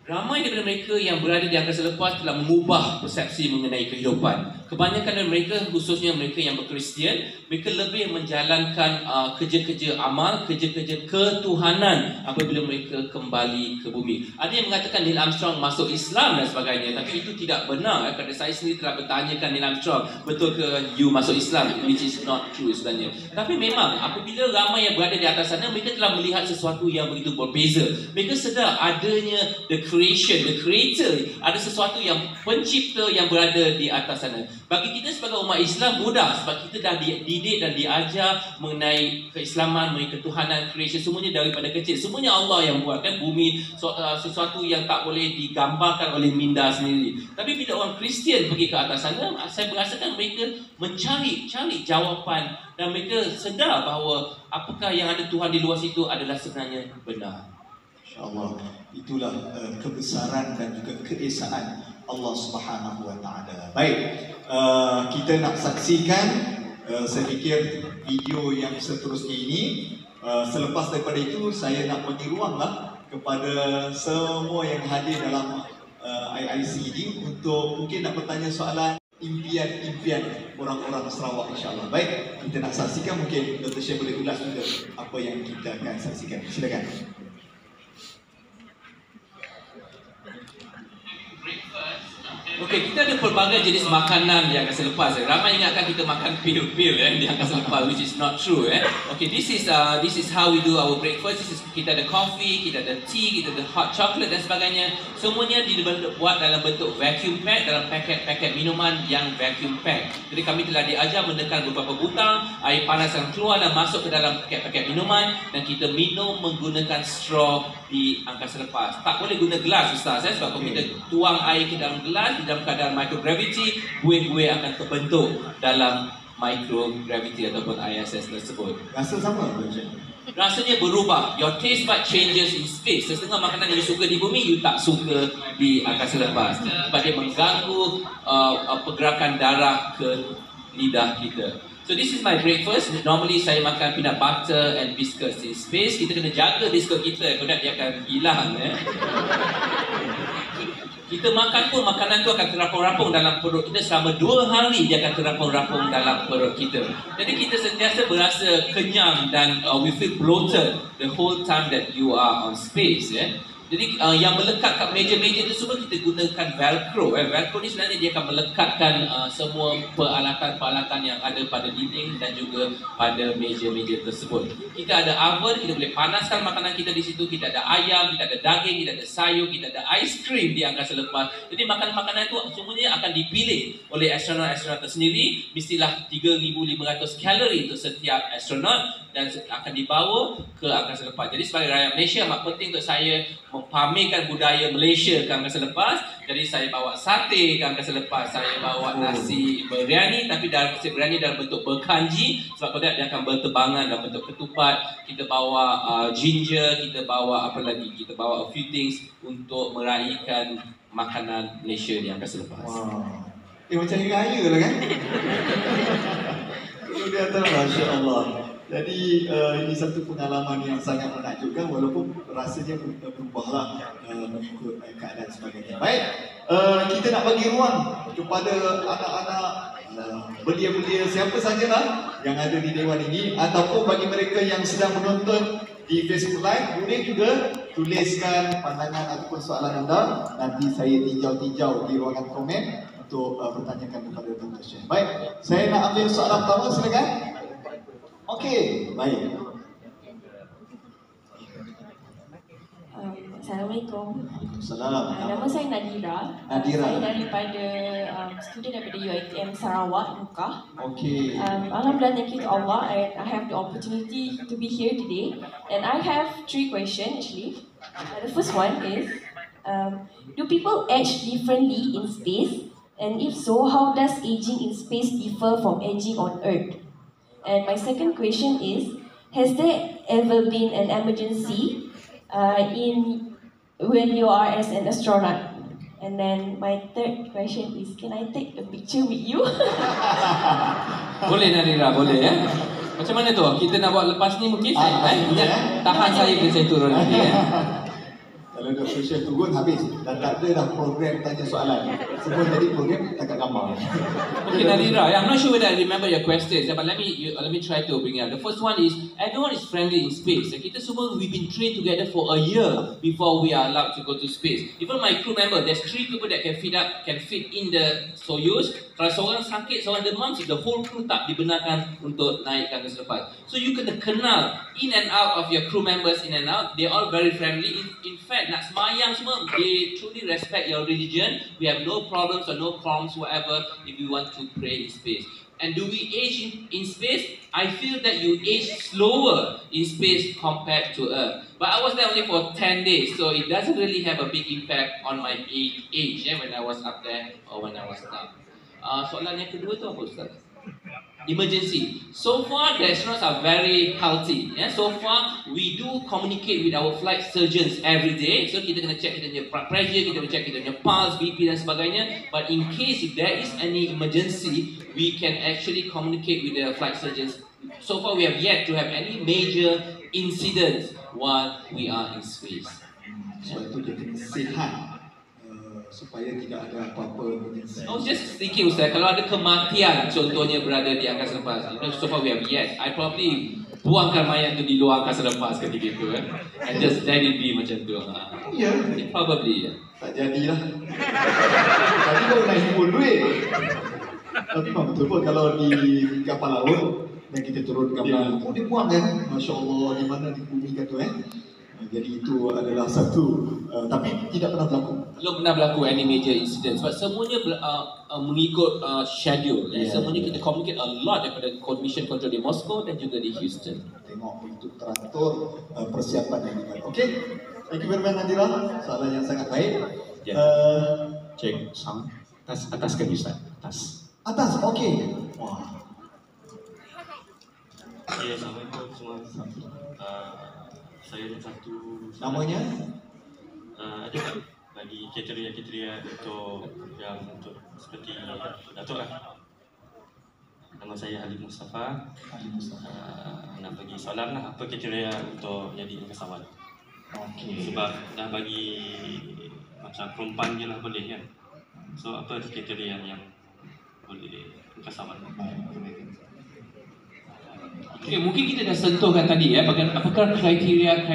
[SPEAKER 2] Ramai daripada mereka yang berada di angkasa lepas telah mengubah persepsi mengenai kehidupan. Kebanyakan dari mereka, khususnya mereka yang berkristian, mereka lebih menjalankan kerja-kerja amal, kerja-kerja ketuhanan apabila mereka kembali ke bumi. Ada yang mengatakan Neil Armstrong masuk Islam dan sebagainya, tapi itu tidak benar. Kerana saya sendiri telah bertanyakan Neil Armstrong, betul ke you masuk Islam? Which is not true sebenarnya. Tapi memang apabila ramai yang berada di atas sana, mereka telah melihat sesuatu yang begitu berbeza. Mereka sedar adanya the creation, the creator, ada sesuatu yang pencipta yang berada di atas sana. Bagi kita sebagai umat Islam mudah, sebab kita dah dididik dan diajar mengenai keislaman, mengenai ketuhanan, creation, semuanya daripada kecil. Semuanya Allah yang buat, kan? Bumi sesuatu yang tak boleh digambarkan oleh minda sendiri. Tapi bila orang Kristian pergi ke atas sana, saya merasakan mereka mencari jawapan dan mereka sedar bahawa apakah yang ada Tuhan di luar situ adalah sebenarnya benar.
[SPEAKER 1] InsyaAllah itulah kebesaran dan juga keesaan Allah Subhanahu Wa Taala. Baik, kita nak saksikan Saya fikir video yang seterusnya ini, selepas daripada itu saya nak bagi ruanglah kepada semua yang hadir dalam IIC ini untuk mungkin nak bertanya soalan impian-impian orang-orang Sarawak, insyaAllah. Baik, kita nak saksikan, mungkin Dr. Syed boleh ulas juga apa yang kita akan saksikan. Silakan.
[SPEAKER 2] Okey, kita ada pelbagai jenis makanan di angkasa lepas. Ramai ingatkan kita makan pil-pil di angkasa lepas, which is not true. Okay, this is how we do our breakfast. Kita ada coffee, kita ada tea, kita ada hot chocolate dan sebagainya. Semuanya dibuat dalam bentuk vacuum pack, dalam paket-paket minuman yang vacuum pack. Jadi kami telah diajar menekan beberapa butang, air panas yang keluar dan masuk ke dalam paket-paket minuman, dan kita minum menggunakan straw di angkasa lepas. Tak boleh guna gelas, Ustaz, sebab kalau kita tuang air ke dalam gelas, di dalam keadaan microgravity, buih-buih akan terbentuk dalam microgravity ataupun ISS tersebut.
[SPEAKER 1] Rasa sama ke?
[SPEAKER 2] Rasanya berubah. Your taste bud changes in space. Setengah makanan yang you suka di bumi, you tak suka di angkasa lepas. Sebab dia mengganggu pergerakan darah ke lidah kita. So this is my breakfast. Normally saya makan peanut butter and biscuits in space. Kita kena jaga biskut kita, kalau tak dia akan hilang. Kita makan pun, makanan tu akan terapung-rapung dalam perut kita selama 2 hari, dia akan terapung-rapung dalam perut kita. Jadi kita sentiasa berasa kenyang dan we feel bloated the whole time that you are on space. Jadi yang melekat kat meja-meja itu semua kita gunakan velcro. Velcro ni sebenarnya dia akan melekatkan semua peralatan-peralatan yang ada pada dinding dan juga pada meja-meja tersebut. Kita ada oven, kita boleh panaskan makanan kita di situ. Kita ada ayam, kita ada daging, kita ada sayur, kita ada ais krim di angkasa lepas. Jadi makanan-makanan itu semuanya akan dipilih oleh astronot-astronot tersendiri. Mestilah 3,500 kalori untuk setiap astronot dan akan dibawa ke angkasa lepas. Jadi sebagai rakyat Malaysia, amat penting untuk saya mempamerkan budaya Malaysia ke angkasa lepas. Jadi saya bawa sate ke angkasa lepas, saya bawa nasi biryani, tapi nasi biryani dalam bentuk berkanji, sebab kalau dia akan berterbangan dalam bentuk ketupat. Kita bawa ginger, kita bawa apa lagi, kita bawa a few things untuk meraihkan makanan Malaysia di angkasa lepas.
[SPEAKER 1] Wow. Macam ni raya lah kan? Dia tahu, Masya Allah. Jadi ini satu pengalaman yang sangat menakjubkan, walaupun rasanya berubahlah mengikut keadaan sebagainya. Baik, kita nak bagi ruang kepada anak-anak belia-belia siapa sajalah yang ada di Dewan ini, ataupun bagi mereka yang sedang menonton di Facebook Live, boleh juga tuliskan pandangan ataupun soalan anda. Nanti saya tinjau-tinjau di ruangan komen untuk bertanyakan kepada Dr. Syed. Baik, saya nak ambil soalan pertama, silakan. Okey, baik.
[SPEAKER 3] Assalamualaikum.
[SPEAKER 1] Salam.
[SPEAKER 3] Nama saya Nadira.
[SPEAKER 1] Nadira.
[SPEAKER 3] Saya daripada student daripada UiTM Sarawak, Mukah.
[SPEAKER 1] Okey.
[SPEAKER 3] Alhamdulillah, thank you to Allah, and I have the opportunity to be here today. And I have 3 questions actually. The first one is, do people age differently in space? And if so, how does aging in space differ from aging on Earth? And my second question is, has there ever been an emergency when you are as an astronaut? And then my third question is, can I take a picture with you?
[SPEAKER 2] Boleh Nadira, boleh ya. Macam mana tu? Kita nak buat lepas ni mungkin tahan saya bila saya turun nanti
[SPEAKER 1] Kalau Dr. Syed turun habis, dan tak ada dah program tanya soalan. Semua jadi program tangkap gambar.
[SPEAKER 2] Okay, Nadira, I'm not sure whether I remember your questions, but let me try to bring it up. The first one is, everyone is friendly in space. Kita semua, we've been trained together for a year before we are allowed to go to space. Even my crew member, there's 3 people that can fit in the Soyuz. Kalau seorang sakit, seorang demam, the whole crew tak dibenarkan untuk naik ke angkasa lepas. So you kena kenal in and out of your crew members, in and out. They're all very friendly. In fact, nak semayang semua, they truly respect your religion. We have no problems or no qualms whatever if you want to pray in space. And do we age in space? I feel that you age slower in space compared to Earth. But I was there only for 10 days, so it doesn't really have a big impact on my age when I was up there or when I was down. Soalan yang kedua tu apa, Ustaz? emergency. So far, the astronauts are very healthy. Yeah? So far, we do communicate with our flight surgeons every day. So kita kena check kita punya blood pressure, kita kena check kita punya pulse, BP dan sebagainya. But in case if there is any emergency, we can actually communicate with the flight surgeons. So far, we have yet to have any major incidents while we are in space.
[SPEAKER 1] Sebab itu dia kena sihat supaya tidak ada apa-apa emergency.
[SPEAKER 2] I was just thinking, Ustaz, kalau ada kematian contohnya berada di angkasa lepas, so far we have yet, I probably buangkan mayat tu di luar angkasa lepas ketika itu, and just let it be macam tu.
[SPEAKER 1] Ya.
[SPEAKER 2] Probably, ya.
[SPEAKER 1] Tak jadilah. Tadi kau nak himpun duit. Tapi memang betul pun kalau di kapal laut dan kita turun kapal, oh dia buang kan? Masya Allah, di mana di bumi kata Jadi itu adalah satu, tapi tidak pernah berlaku.
[SPEAKER 2] Belum pernah berlaku any major incident sebab semuanya mengikut schedule. Semuanya kita communicate a lot daripada mission control di Moscow dan juga di Houston.
[SPEAKER 1] Tengok itu teratur persiapan yang dibuat. Okey, thank you very much Nadira. Soalan yang sangat baik.
[SPEAKER 4] Cek sound. Atas ke Ustaz?
[SPEAKER 1] Atas, okey. Wah.
[SPEAKER 4] Ya, Assalamualaikum semua. Saya ada satu
[SPEAKER 1] Namanya?
[SPEAKER 4] ada tak bagi kriteria untuk yang untuk seperti Datuk lah. Nama saya Halim Mustafa. Nak bagi soalan lah, apa kriteria untuk jadi angkasawan? Sebab dah bagi macam perempuan je lah boleh kan. So apa kriteria yang boleh angkasawan?
[SPEAKER 2] Okay, mungkin kita dah sentuhkan tadi apakah kriteria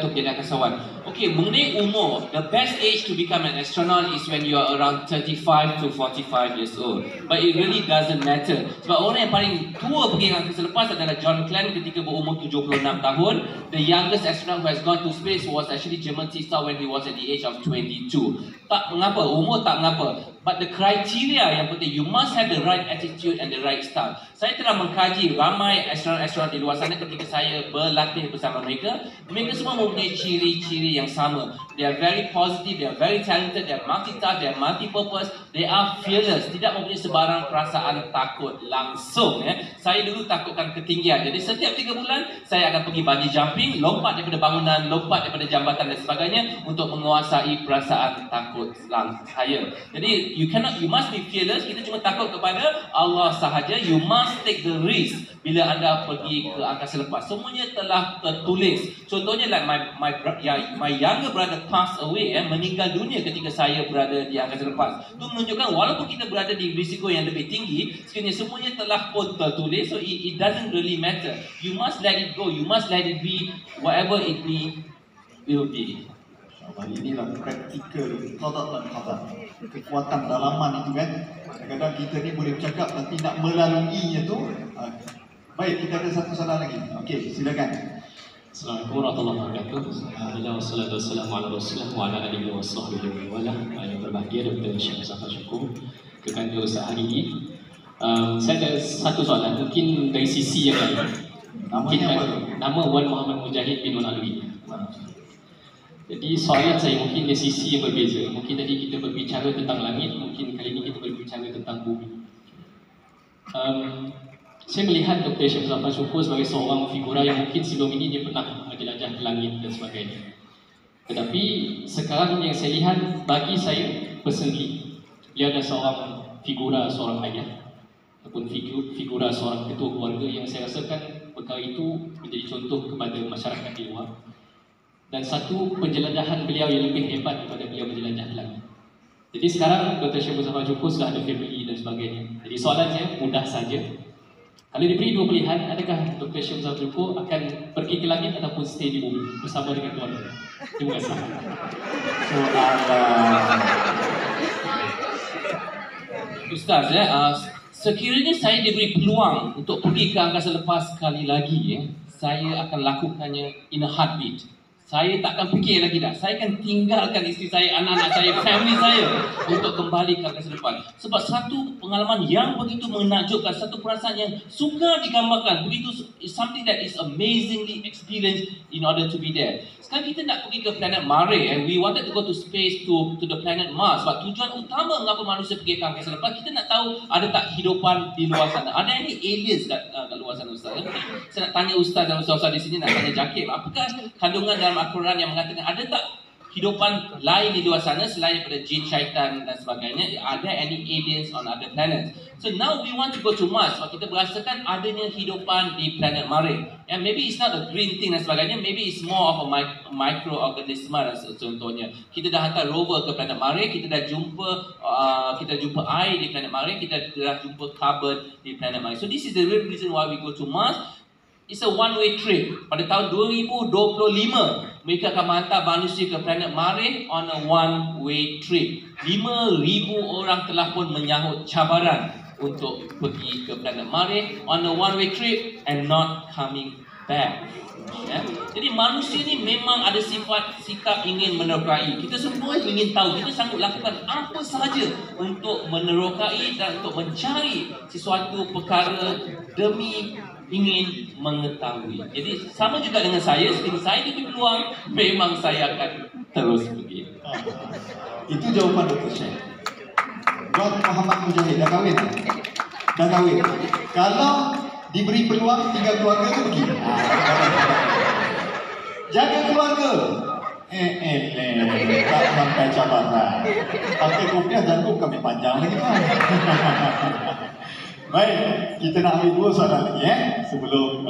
[SPEAKER 2] untuk jadi angkasawan. Okay, mengenai umur, the best age to become an astronaut is when you are around 35 to 45 years old. But it really doesn't matter. Sebab orang yang paling tua pergi ke angkasa lepas adalah John Glenn ketika berumur 76 tahun. The youngest astronaut who has gone to space was actually German Tista when he was at the age of 22. Tak mengapa, umur tak mengapa. But the criteria yang penting, you must have the right attitude and the right style. Saya telah mengkaji ramai astronaut di luar sana ketika saya berlatih bersama mereka. Mereka semua mempunyai ciri-ciri yang sama. They are very positive, they are very talented, they are multitask, they are multi-purpose, they are fearless. Tidak mempunyai sebarang perasaan takut langsung. Saya dulu takutkan ketinggian. Jadi setiap 3 bulan, saya akan pergi bungee jumping, lompat daripada bangunan, lompat daripada jambatan dan sebagainya untuk menguasai perasaan takut saya. Jadi you must be fearless. Kita cuma takut kepada Allah sahaja. You must take the risk bila anda pergi ke angkasa lepas. Semuanya telah tertulis. Contohnya like my younger brother passed away, meninggal dunia ketika saya berada di angkasa lepas. Itu menunjukkan walaupun kita berada di risiko yang lebih tinggi, sebenarnya semuanya telah pun tertulis. So it doesn't really matter. You must let it go. You must let it be. Whatever it be, will be.
[SPEAKER 1] Inilah praktikal kekuatan dalaman itu kan. Kadang-kadang kita ni boleh bercakap tapi nak melaluinya tu. Baik, kita ada satu soalan lagi. Okey, silakan.
[SPEAKER 4] Assalamualaikum warahmatullahi wabarakatuh. Alhamdulillah wassalatu wassalamu ala Rasulillah wa ala alihi wa sahbihi wa ala. Yang berbahagia Dr. Syekh Mustafa Syukur, kekanda Ustaz hari ini. Saya ada satu soalan, mungkin dari sisi yang lain.
[SPEAKER 1] Namanya apa tu?
[SPEAKER 4] Nama Wan Muhammad Mujahid bin Wan Alwi. Jadi soalan saya mungkin dari sisi yang berbeza. Mungkin tadi kita berbicara tentang langit, mungkin kali ini kita berbicara tentang bumi. Saya melihat Dr. Syekh Mustafa Syukur sebagai seorang figura yang mungkin sebelum ini dia pernah menjelajah ke langit dan sebagainya. Tetapi sekarang yang saya lihat, bagi saya personally, dia adalah seorang figura, seorang ayah ataupun figura seorang ketua keluarga yang saya rasakan perkara itu menjadi contoh kepada masyarakat di luar. Dan satu penjelajahan beliau yang lebih hebat daripada beliau menjelajah ke langit. Jadi sekarang Dr. Syekh Mustafa Syukur sudah ada family dan sebagainya. Jadi soalannya mudah saja. Kalau diberi 2 pilihan, adakah Dr. Syekh Mustafa Syukur akan pergi ke langit ataupun stay di bumi bersama dengan keluarga? Terima kasih.
[SPEAKER 2] Ustaz, sekiranya saya diberi peluang untuk pergi ke angkasa lepas sekali lagi, saya akan lakukannya in a heartbeat. saya takkan fikir lagi dah. Saya akan tinggalkan isteri saya, anak-anak saya, family saya untuk kembali ke masa depan. Sebab satu pengalaman yang begitu menakjubkan, satu perasaan yang sukar digambarkan, begitu something that is amazingly experienced in order to be there. Sekarang kita nak pergi ke planet Mare, and we wanted to go to space to the planet Mars. Sebab tujuan utama mengapa manusia pergi ke angkasa depan, kita nak tahu ada tak kehidupan di luar sana. Ada any aliens kat luar sana, Ustaz? Saya nak tanya Ustaz dan Ustaz-Ustaz di sini, nak tanya Jakib, apakah kandungan dalam Al-Quran yang mengatakan ada tak kehidupan lain di luar sana selain daripada jin, syaitan dan sebagainya? Are there any aliens on other planets? So now we want to go to Mars. Sebab kita berasakan adanya kehidupan di planet Mare. And maybe it's not a green thing dan sebagainya. Maybe it's more of a microorganisma contohnya. Kita dah hantar rover ke planet Mare. Kita dah jumpa air di planet Mare. Kita dah jumpa carbon di planet Mare. So this is the real reason why we go to Mars. It's a one-way trip. Pada tahun 2025, mereka akan menghantar manusia ke planet Mare on a one-way trip. 5,000 orang telah pun menyahut cabaran untuk pergi ke planet Mare on a one-way trip and not coming back. Ya? Jadi manusia ni memang ada sikap ingin menerokai. Kita semua ingin tahu. Kita sanggup lakukan apa sahaja untuk menerokai dan untuk mencari sesuatu perkara demi ingin mengetahui. Jadi sama juga dengan saya, sekali saya diberi peluang, memang saya akan terus pergi.
[SPEAKER 1] Itu jawapan Dr. Syed. Dr. Muhammad Mujahid dah kahwin? Dah kahwin. Kalau diberi peluang, tinggal keluarga tu pergi. Jaga keluarga. Tak sampai cabaran. Pakai kopiah jangkung kami panjang lagi kan. Baik, kita nak ambil 2 soalan lagi sebelum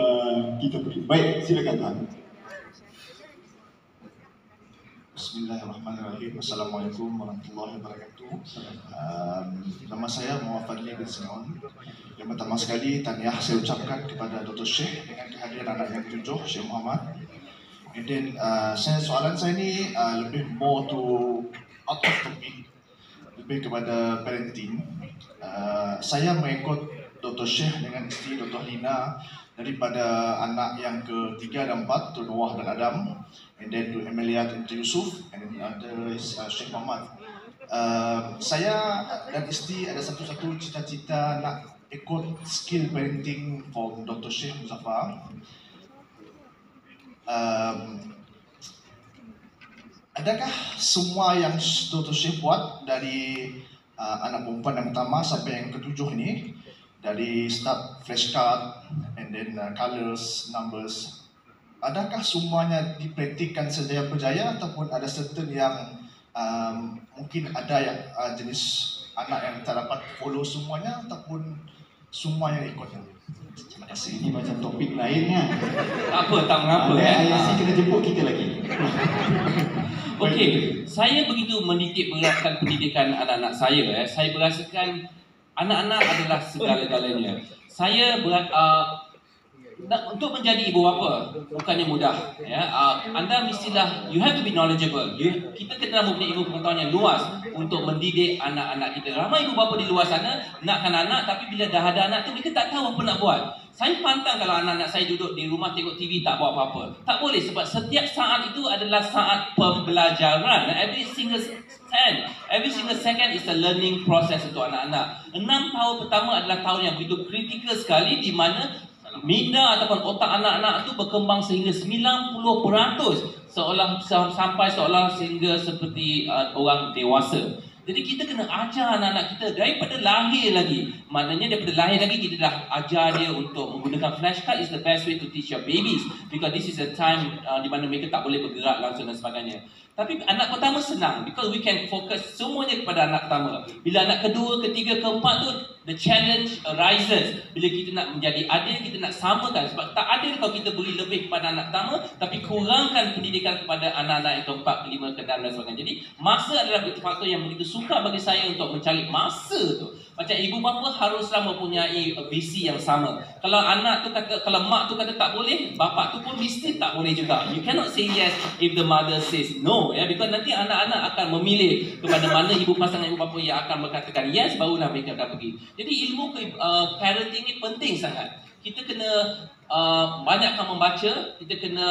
[SPEAKER 1] kita pergi. Baik, silakan tuan.
[SPEAKER 5] Bismillahirrahmanirrahim. Assalamualaikum warahmatullahi wabarakatuh. Nama saya Muhammad Fadli bin Sinon. Yang pertama sekali, tahniah saya ucapkan kepada Dr. Syekh dengan kehadiran anak yang ke-7, Syekh Muhammad. And then, soalan saya ni lebih more to out of topic, lebih kepada parenting. Saya mengikut Dr. Syekh dengan isteri Dr. Lina daripada anak yang ke-3 dan 4, to Noah dan Adam, and then to Emilia and to Yusuf, and then the other is Syekh Muhammad. Saya dan isteri ada satu-satu cita-cita nak ikut skill parenting from Dr. Syekh Muzaffar. Adakah semua yang Dr. Syekh buat dari anak perempuan yang pertama sampai yang ke-7 ini, dari start flashcard and then colours, numbers, adakah semuanya dipraktikkan sejaya berjaya ataupun ada certain yang mungkin ada yang jenis anak yang tak dapat follow semuanya ataupun semuanya ikutnya?
[SPEAKER 1] Terima kasih. Ini macam topik lainnya.
[SPEAKER 2] Tak mengapa.
[SPEAKER 1] IIC kena jemput kita lagi.
[SPEAKER 2] Okey, saya begitu menitik beratkan pendidikan anak-anak saya. Saya berasakan anak-anak adalah segala-galanya. Saya untuk menjadi ibu bapa bukannya mudah. Anda mestilah, you have to be knowledgeable. Kita kena mempunyai ilmu pengetahuan yang luas untuk mendidik anak-anak kita. Ramai ibu bapa di luar sana nakkan anak, tapi bila dah ada anak tu mereka tak tahu apa nak buat. Saya pantang kalau anak-anak saya duduk di rumah tengok TV tak buat apa-apa. Tak boleh, sebab setiap saat itu adalah saat pembelajaran. Every single second is a learning process untuk anak-anak. 6 tahun pertama adalah tahun yang begitu kritikal sekali, di mana minda ataupun otak anak-anak itu berkembang sehingga 90% sampai seolah sehingga seperti orang dewasa. Jadi kita kena ajar anak-anak kita daripada lahir lagi. Maknanya daripada lahir lagi kita dah ajar dia untuk menggunakan flashcard is the best way to teach your babies, because this is a time di mana mereka tak boleh bergerak langsung dan sebagainya. Tapi anak pertama senang, because we can focus semuanya kepada anak pertama. Bila anak kedua, ketiga, keempat tu the challenge arises. Bila kita nak menjadi adil, kita nak samakan. Sebab tak adil kalau kita beri lebih kepada anak pertama tapi kurangkan pendidikan kepada anak-anak yang keempat, kelima, keenam dan sebagainya. Jadi masa adalah faktor yang begitu sukar bagi saya untuk mencari masa tu. Macam ibu bapa haruslah mempunyai visi yang sama. Kalau anak tu kata, kalau mak tu kata tak boleh, bapa tu pun mesti tak boleh juga. You cannot say yes if the mother says no, because nanti anak-anak akan memilih kepada mana pasangan ibu bapa yang akan berkatakan yes, barulah mereka akan pergi. Jadi ilmu parenting ni penting sangat. kita kena banyakkan membaca, kita kena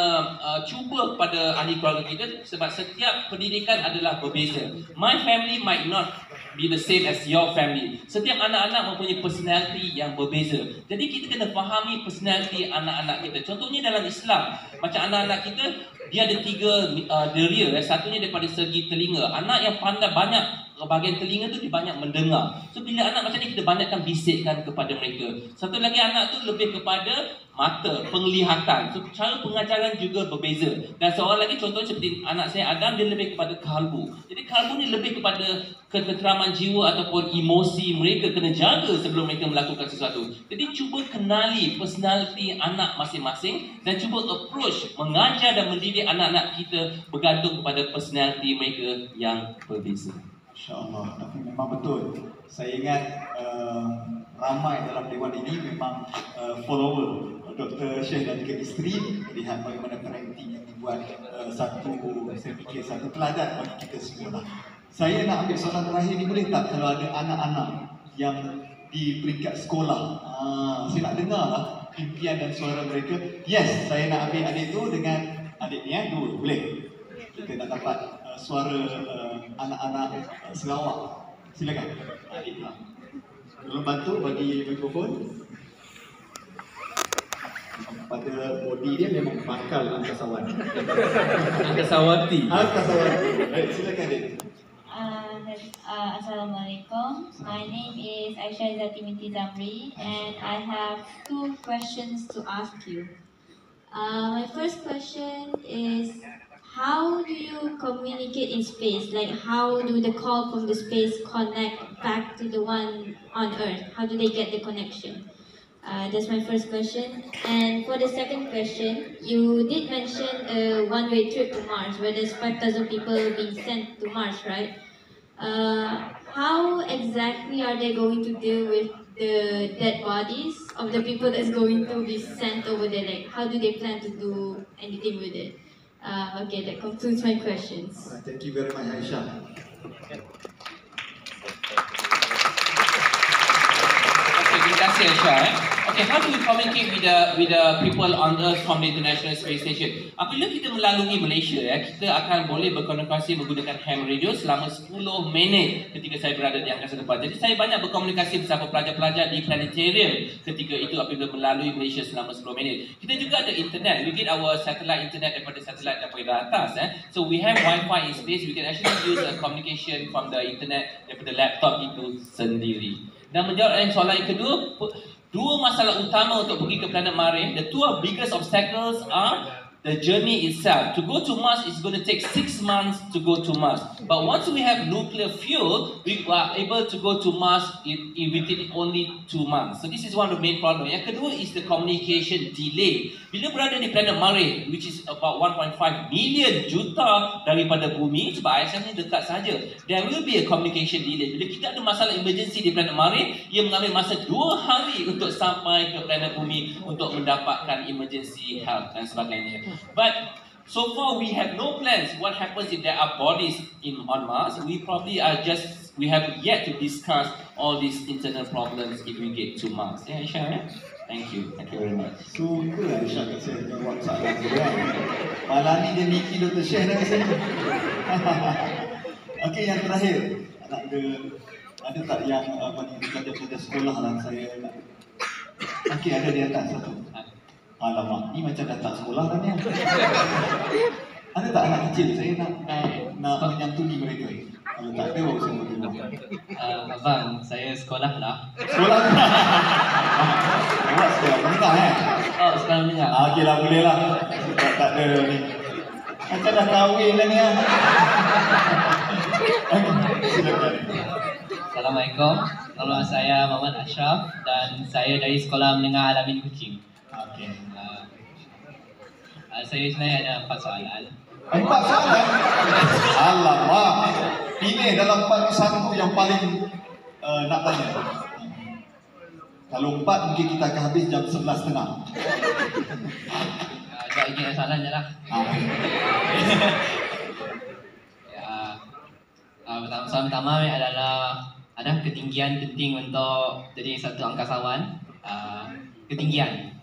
[SPEAKER 2] cuba pada ahli keluarga kita, sebab setiap pendidikan adalah berbeza. My family might not be the same as your family. Setiap anak-anak mempunyai personality yang berbeza. Jadi kita kena fahami personality anak-anak kita. Contohnya dalam Islam, macam anak-anak kita, dia ada 3 deria. Satunya daripada segi telinga. Anak yang pandai banyak bahagian telinga tu dia banyak mendengar. So bila anak macam ni kita banyakkan bisikkan kepada mereka. Satu lagi anak tu lebih kepada mata, penglihatan. So cara pengajaran juga berbeza. Dan seorang lagi contoh seperti anak saya Adam, dia lebih kepada kalbu. Jadi kalbu ni lebih kepada ketenteraman jiwa ataupun emosi mereka kena jaga sebelum mereka melakukan sesuatu. Jadi cuba kenali personality anak masing-masing dan cuba approach mengajar dan mendidik anak-anak kita bergantung kepada personality mereka yang berbeza.
[SPEAKER 1] InsyaAllah, tapi memang betul. Saya ingat ramai dalam dewan ini memang follower Dr. Syekh dan juga isteri, lihat bagaimana parenting yang dibuat saya fikir satu teladan bagi kita semua lah. Saya nak ambil soalan terakhir ni, boleh tak kalau ada anak-anak yang di peringkat sekolah, saya nak dengar lah impian dan suara mereka. Yes, saya nak ambil adik tu dengan adik ni, dua, boleh? Kita nak dapat suara anak-anak Sarawak. Silakan. Adik lah. Tolong bantu bagi mikrofon. Pada body dia memang bakal angkasawan.
[SPEAKER 2] Angkasawati.
[SPEAKER 1] Angkasawati. Baik, silakan adik.
[SPEAKER 6] Assalamualaikum. My name is Aisyah Izzati Binti Zamri and I have 2 questions to ask you. My first question is, how do you communicate in space? Like, how do the call from the space connect back to the one on Earth? How do they get the connection? That's my first question. And for the second question, you did mention a one-way trip to Mars, where there's 5,000 people being sent to Mars, right? How exactly are they going to deal with the dead bodies of the people that's going to be sent over there? Like, how do they plan to do anything with it? Okay, that concludes my questions.
[SPEAKER 1] Thank you very much, Aisyah.
[SPEAKER 2] Okay, terima kasih Aisyah. Okay, how do we communicate with the people on Earth from the International Space Station? Apabila kita melalui Malaysia, kita akan boleh berkomunikasi menggunakan ham radio selama 10 minit ketika saya berada di angkasa tempat. Jadi saya banyak berkomunikasi bersama pelajar-pelajar di planetarium ketika itu apabila melalui Malaysia selama 10 minit. Kita juga ada internet. We get our satellite internet daripada satelit daripada atas. So we have Wi-Fi in space. We can actually use a communication from the internet daripada laptop itu sendiri. Dan menjawab soalan yang kedua, 2 masalah utama untuk pergi ke planet Mars. The 2 biggest obstacles are the journey itself. To go to Mars is going to take 6 months to go to Mars. But once we have nuclear fuel, we are able to go to Mars within only 2 months. So this is one of the main problems. Yang kedua is the communication delay. Bila berada di planet Mars, which is about 1.5 million juta daripada bumi, sebab asalnya dekat saja, there will be a communication delay. Bila kita ada masalah emergency di planet Mars, ia mengambil masa 2 hari untuk sampai ke planet bumi untuk mendapatkan emergency help dan sebagainya. But so far we have no plans what happens if there are bodies on Mars. We have yet to discuss all these internal problems if we get to Mars. Yeah, Aisyah, Thank you very much.
[SPEAKER 1] Suka Aisyah kasi jawab soalan tu kan. Malam ni dia Niki Dr. Syekh dah rasa. Okey, yang terakhir. Ada tak yang pelajar-pelajar sekolah lah saya nak. Okey, ada di atas satu. Alamak, ni macam dah tak sekolah dah ni. Ada tak anak kecil? Saya nak menyantuni mereka. Kalau tak ada, baru saya bertemu.
[SPEAKER 4] Abang, saya sekolah lah.
[SPEAKER 1] Sekolah tu? Awak sekolah menengah
[SPEAKER 4] Oh, sekolah menengah.
[SPEAKER 1] Okey lah, boleh lah. Tak ada ni. Macam dah kahwin lah ni. Silakan.
[SPEAKER 4] Assalamualaikum. Nama saya Muhammad Ashraf dan saya dari Sekolah Menengah Al-Amin Kuching.
[SPEAKER 1] Okey.
[SPEAKER 4] Saya sebenarnya ada 4 soalan.
[SPEAKER 1] 4 soalan? Alamak. Pilih dalam 4 satu yang paling nak tanya. Kalau 4 mungkin kita akan habis jam 11.30.
[SPEAKER 4] Tak ingat soalan je lah. Soalan pertama adalah ada ketinggian penting untuk jadi satu angkasawan.
[SPEAKER 2] ketinggian.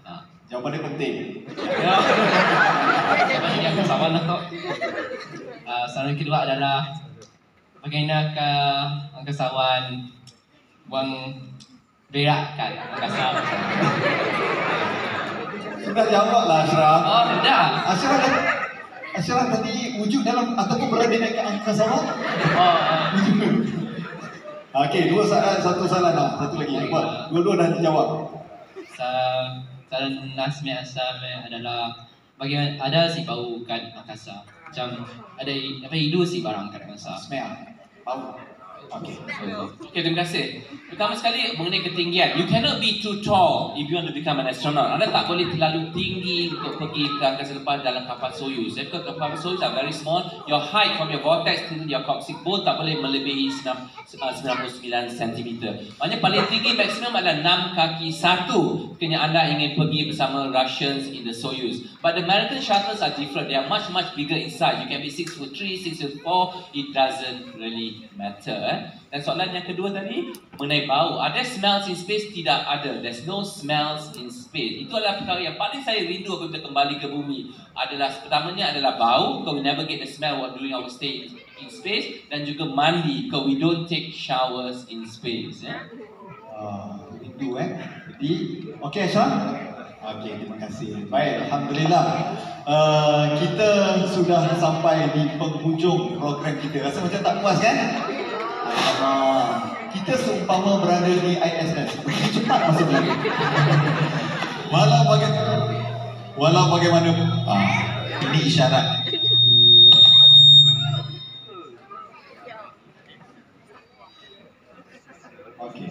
[SPEAKER 1] Jawapan dia penting.
[SPEAKER 2] Jawapan yang sama lah kok. Soalan kedua adalah bagaimanakah angkasawan buang berak kat angkasa?
[SPEAKER 1] Sudah jawab lah Ashraf.
[SPEAKER 2] Oh, sudah.
[SPEAKER 1] Ashraf tadi wujud dalam ataupun berada naik ke angkasa. Okey, satu salah dah. Satu lagi. Dua-dua dah dijawab.
[SPEAKER 2] Soalan Nasmi Asam adalah bagaimana ada si bau kat angkasa. Macam ada apa hidu si barang kat angkasa.
[SPEAKER 1] Smell. Bau. Okey.
[SPEAKER 2] Okay, terima kasih. Pertama sekali mengenai ketinggian. You cannot be too tall if you want to become an astronaut. Anda tak boleh terlalu tinggi untuk pergi ke angkasa lepas dalam kapal Soyuz. Because kapal Soyuz are very small. Your height from your vortex to your coccyx both tak boleh melebihi 99 cm. Maknanya paling tinggi maksimum adalah 6 kaki 1 ketika anda ingin pergi bersama Russians in the Soyuz. But the American shuttles are different. They are much bigger inside. You can be 6'3", 6'4". It doesn't really matter. Dan soalan yang kedua tadi mengenai bau. Ada smells in space? Tidak ada. There's no smells in space. Itu adalah perkara yang paling saya rindu apabila kembali ke bumi. Pertamanya adalah bau, because we never get the smell while during our stay in space, dan juga mandi, because we don't take showers in space.
[SPEAKER 1] Rindu Jadi, okey Ashraf? Okey, terima kasih. Baik, Alhamdulillah. Kita sudah sampai di penghujung program kita. Rasa macam tak puas kan? Kita seumpama berada di ISS. Begitu cepat masa berlalu. Walau bagaimana ini isyarat. Okey.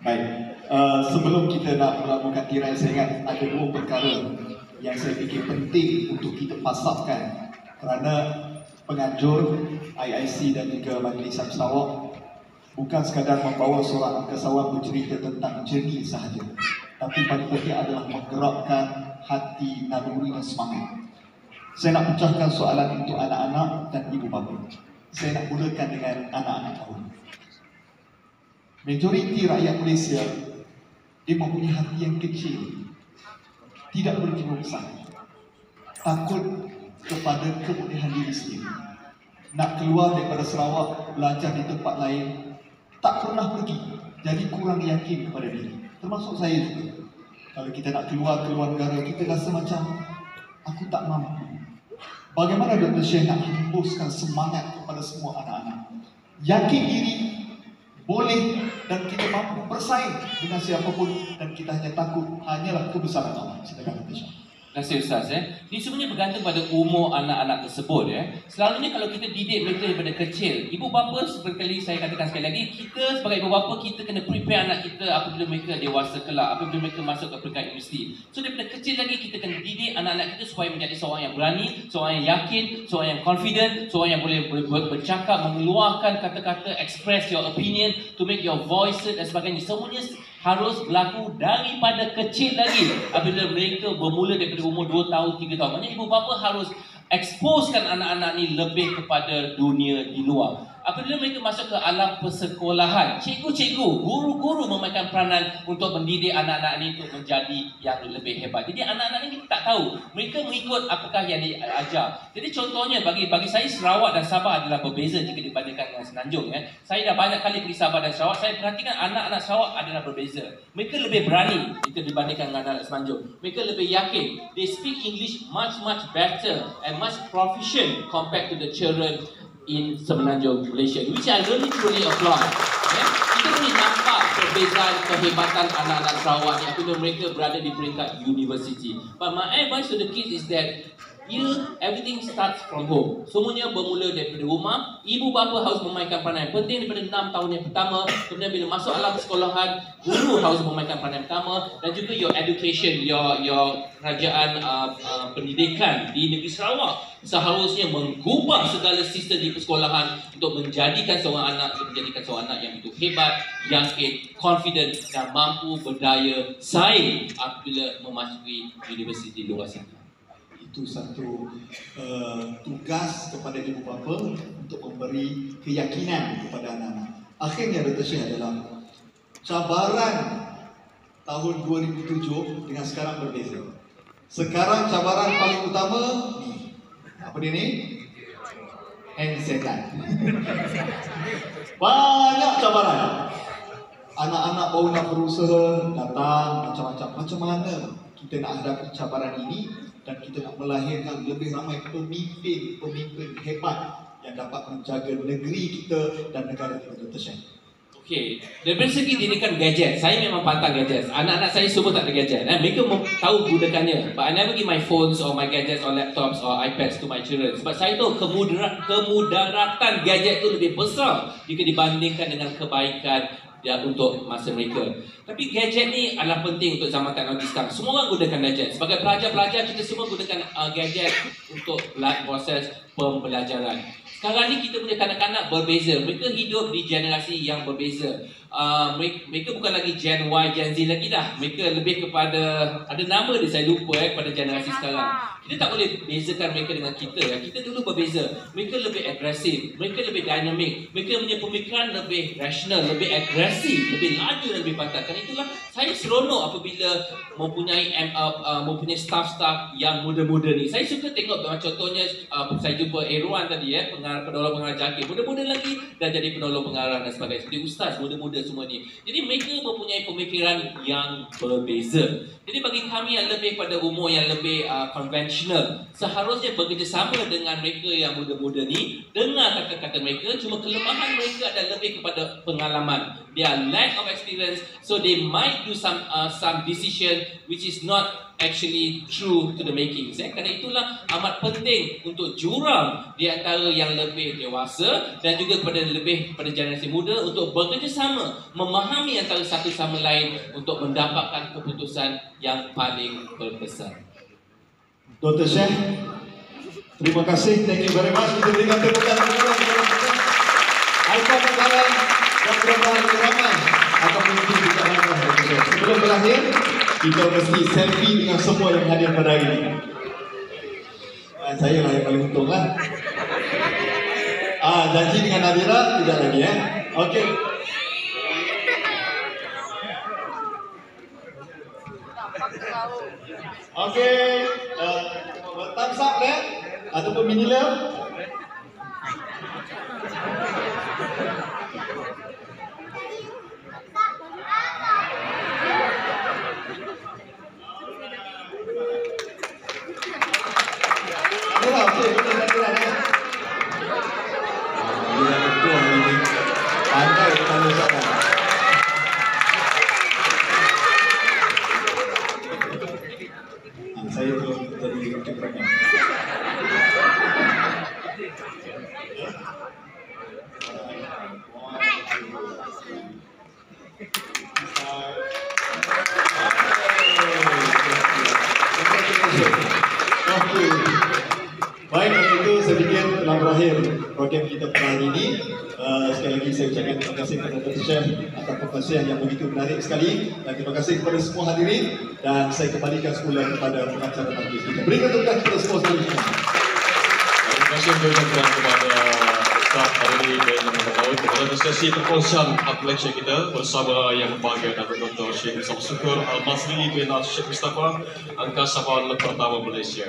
[SPEAKER 1] Baik. Sebelum kita nak melakukan tirai, saya ingat ada dua perkara yang saya fikir penting untuk kita pasapkan, kerana penganjur IIC dan juga Majlis Islam Sarawak bukan sekadar membawa seorang angkasawan bercerita tentang journey sahaja, tapi paling penting adalah menggerakkan hati, naluri dan semangat. Saya nak pecahkan soalan untuk anak-anak dan ibu bapa. Saya nak mulakan dengan anak-anak dahulu. Majoriti rakyat Malaysia, dia mempunyai hati yang kecil, tidak berjiwa besar, takut kepada kemudahan diri sendiri. Nak keluar daripada Sarawak, belajar di tempat lain, tak pernah pergi, jadi kurang yakin kepada diri. Termasuk saya juga. Kalau kita nak keluar negara, kita rasa macam aku tak mampu. Bagaimana Dr. Syekh nak hembuskan semangat kepada semua anak-anak? Yakin diri, boleh, dan kita mampu bersaing dengan siapapun, dan kita hanya takut hanyalah kebesaran Allah. Silakan Dr. Syekh.
[SPEAKER 2] Terima kasih Ustaz. Ini sebenarnya bergantung pada umur anak-anak tersebut. Selalunya kalau kita didik mereka daripada kecil, ibu bapa, seperti saya katakan sekali lagi, kita sebagai ibu bapa, kita kena prepare anak kita apabila mereka dewasa kelak, apabila mereka masuk ke peringkat universiti. So daripada kecil lagi kita kena didik anak-anak kita supaya menjadi seorang yang berani, seorang yang yakin, seorang yang confident, seorang yang boleh bercakap, mengeluarkan kata-kata, express your opinion, to make your voice dan sebagainya. Semuanya harus berlaku daripada kecil lagi. Apabila mereka bermula daripada umur 2 tahun, 3 tahun, maknanya ibu bapa harus exposekan anak-anak ni lebih kepada dunia di luar. Apabila mereka masuk ke alam persekolahan, cikgu-cikgu, guru-guru memainkan peranan untuk mendidik anak-anak ini untuk menjadi yang lebih hebat. Jadi anak-anak ini tak tahu, mereka mengikut apakah yang diajar. Jadi contohnya bagi saya, Sarawak dan Sabah adalah berbeza jika dibandingkan dengan Semenanjung. Saya dah banyak kali pergi Sabah dan Sarawak, saya perhatikan anak-anak Sarawak adalah berbeza. Mereka lebih berani jika dibandingkan dengan anak Semenanjung. Mereka lebih yakin. They speak English much better and much proficient compared to the children in Semenanjung, Malaysia, which I really truly applaud. Kita boleh nampak perbezaan kehebatan anak-anak Sarawak ni apabila mereka berada di peringkat universiti. But my advice to the kids is that everything starts from home. Semuanya bermula daripada rumah. Ibu bapa harus memainkan peranan yang penting daripada 6 tahun yang pertama. Kemudian bila masuk alam sekolahan, guru harus memainkan peranan yang pertama, dan juga your education, your kerajaan pendidikan di negeri Sarawak seharusnya mengubah segala sistem di persekolahan untuk menjadikan seorang anak yang betul hebat, yakin, confident dan mampu berdaya saing apabila memasuki universiti luar sana.
[SPEAKER 1] Itu satu tugas kepada ibu bapa untuk memberi keyakinan kepada anak-anak. Akhirnya Dr. Syekh adalah cabaran tahun 2007 dengan sekarang berbeza. Sekarang cabaran paling utama ni. Apa dia ni? Handsetan. Banyak cabaran. Anak-anak baru nak berusaha, datang macam-macam. Macam mana kita nak hadapi cabaran ini dan kita nak melahirkan lebih ramai pemimpin hebat yang dapat menjaga negeri kita dan negara kita, Dr. Syed.
[SPEAKER 2] Okey, dari segi didikan gadget, saya memang pantang gadget. Anak-anak saya semua tak ada gadget. Mereka tahu gunakannya. But I never give my phones or my gadgets or laptops or iPads to my children. Sebab saya tahu kemudaratan gadget itu lebih besar jika dibandingkan dengan kebaikan untuk masa mereka. Tapi gadget ni adalah penting untuk zaman teknologi sekarang. Semua orang gunakan gadget. Sebagai pelajar-pelajar, kita semua gunakan gadget untuk proses pembelajaran. Sekarang ni kita punya kanak-kanak berbeza. Mereka hidup di generasi yang berbeza. Mereka bukan lagi Gen Y, Gen Z lagi dah. Mereka lebih kepada, ada nama dia saya lupa kepada generasi sekarang. Kita tak boleh bezakan mereka dengan kita. Kita dulu berbeza. Mereka lebih agresif, mereka lebih dinamik, mereka punya pemikiran lebih rasional, lebih agresif, lebih laju dan lebih pantas. Kerana itulah saya seronok apabila mempunyai staff-staff yang muda-muda ni. Saya suka tengok contohnya saya jumpa Erwan tadi penolong pengarah JAKIM. Muda-muda lagi dah jadi penolong pengarah dan sebagainya. Seperti ustaz muda-muda semua ni. Jadi mereka mempunyai pemikiran yang berbeza. Jadi bagi kami yang lebih pada umur yang lebih konvensional, seharusnya bekerjasama dengan mereka yang muda-muda ni, dengar kata-kata mereka. Cuma kelemahan mereka adalah lebih kepada pengalaman. Their lack of experience, so they might do some decision which is not actually true to the making. Kerana itulah amat penting untuk jurang di antara yang lebih dewasa dan juga pada generasi muda untuk bekerjasama, memahami antara satu sama lain untuk mendapatkan keputusan yang paling berkesan.
[SPEAKER 1] Dr. Syed, terima kasih. Thank you very much. Kita berikan tepukan kepada Alfa Negara dan mudah-mudahan ramai akan mengikuti bicara Dr. Syed. Sebelum berakhir, kita mesti selfie dengan semua yang hadir pada hari ini. Saya lah yang paling untung lah. Janji dengan Nadira tidak lagi Okey. Okey, thumbs up ataupun mini love. Okey, kita nak betul hari ini. Pandai kalau sana. Saya belum jadi kekurangan. Baik, oleh itu saya fikir telah berakhir program kita pada hari ini. Sekali lagi saya ucapkan terima kasih kepada Dr. Syed atas perkongsian yang begitu menarik sekali, dan terima kasih kepada semua hadirin, dan saya kembalikan semula kepada pengacara majlis kita. Berikan tepukan kepada semua sekali.
[SPEAKER 7] Terima kasih kepada staf hari ini dan teman-teman kepada sesi perkongsian hak lecture kita bersama yang berbahagia Dr. Syekh Mustafa Syukur Al-Masri bin Syekh Mustafa, Angkasawan Pertama Malaysia.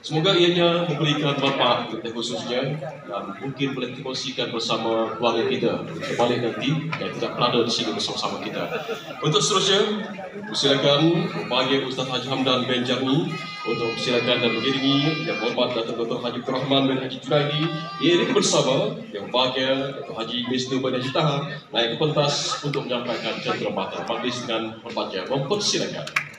[SPEAKER 7] Semoga ianya memberikan manfaat kita khususnya dan mungkin boleh dikongsikan bersama keluarga kita kembali nanti dan tidak berada di sini bersama-sama kita. Untuk seterusnya, silakan bagi Ustaz Haji Hamdan bin Jarmi untuk silakan dan mengiringi yang berhormat Datuk Dr. Haji Rahman bin Haji Junaidi diiringi bersama yang bahagia Datuk Haji Wisnu bin Haji Taha naik ke pentas untuk menyampaikan cenderamata majlis dengan hormatnya. Mempersilakan.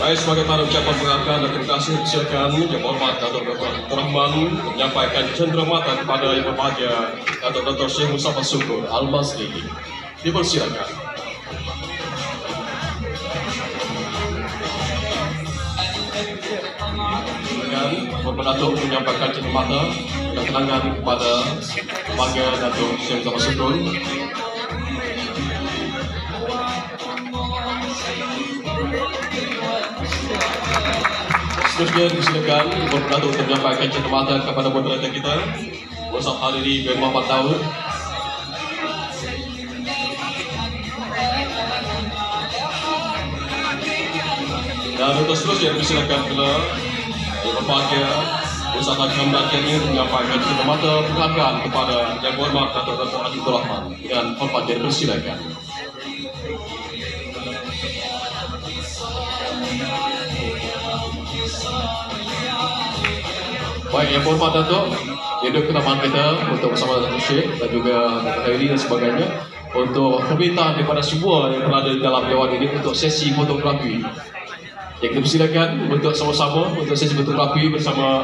[SPEAKER 7] Baik, sebagai tanda ucapan penghargaan dan terima kasih, silakan yang berhormat Datuk Dr. Rahman menyampaikan cenderamata kepada yang berbahagia Datuk Dr. Syekh Mustafa Syukur Al-Masri. Dipersilakan. dipersilakan Bapak Datuk menyampaikan cerita dan kenangan kepada keluarga Datuk Syekh Muhammad Sukun. Seterusnya dipersilakan Bapak Datuk untuk menyampaikan cerita kepada moderator kita, Ustaz Hariri bin Muhammad Daud. Dan untuk seterusnya dipersilakan pula yang berbahagia Ustaz Haji Hamdan ini menyampaikan cerita penghargaan kepada Yang Berhormat Datuk Azizzur Rahman dengan hormat dipersilakan. Baik, Yang Berhormat Datuk, ini keutamaan kita untuk bersama Datuk Syekh dan juga Datuk Hairi dan sebagainya untuk permintaan daripada semua yang berada dalam dewan ini untuk sesi fotografi. Yang kita persilakan untuk sama-sama untuk sesi fotografi bersama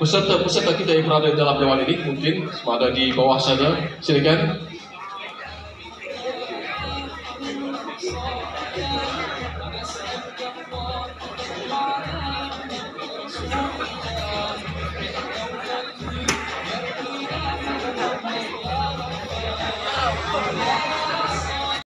[SPEAKER 7] peserta kita yang berada dalam dewan ini, mungkin ada di bawah saja. Silakan.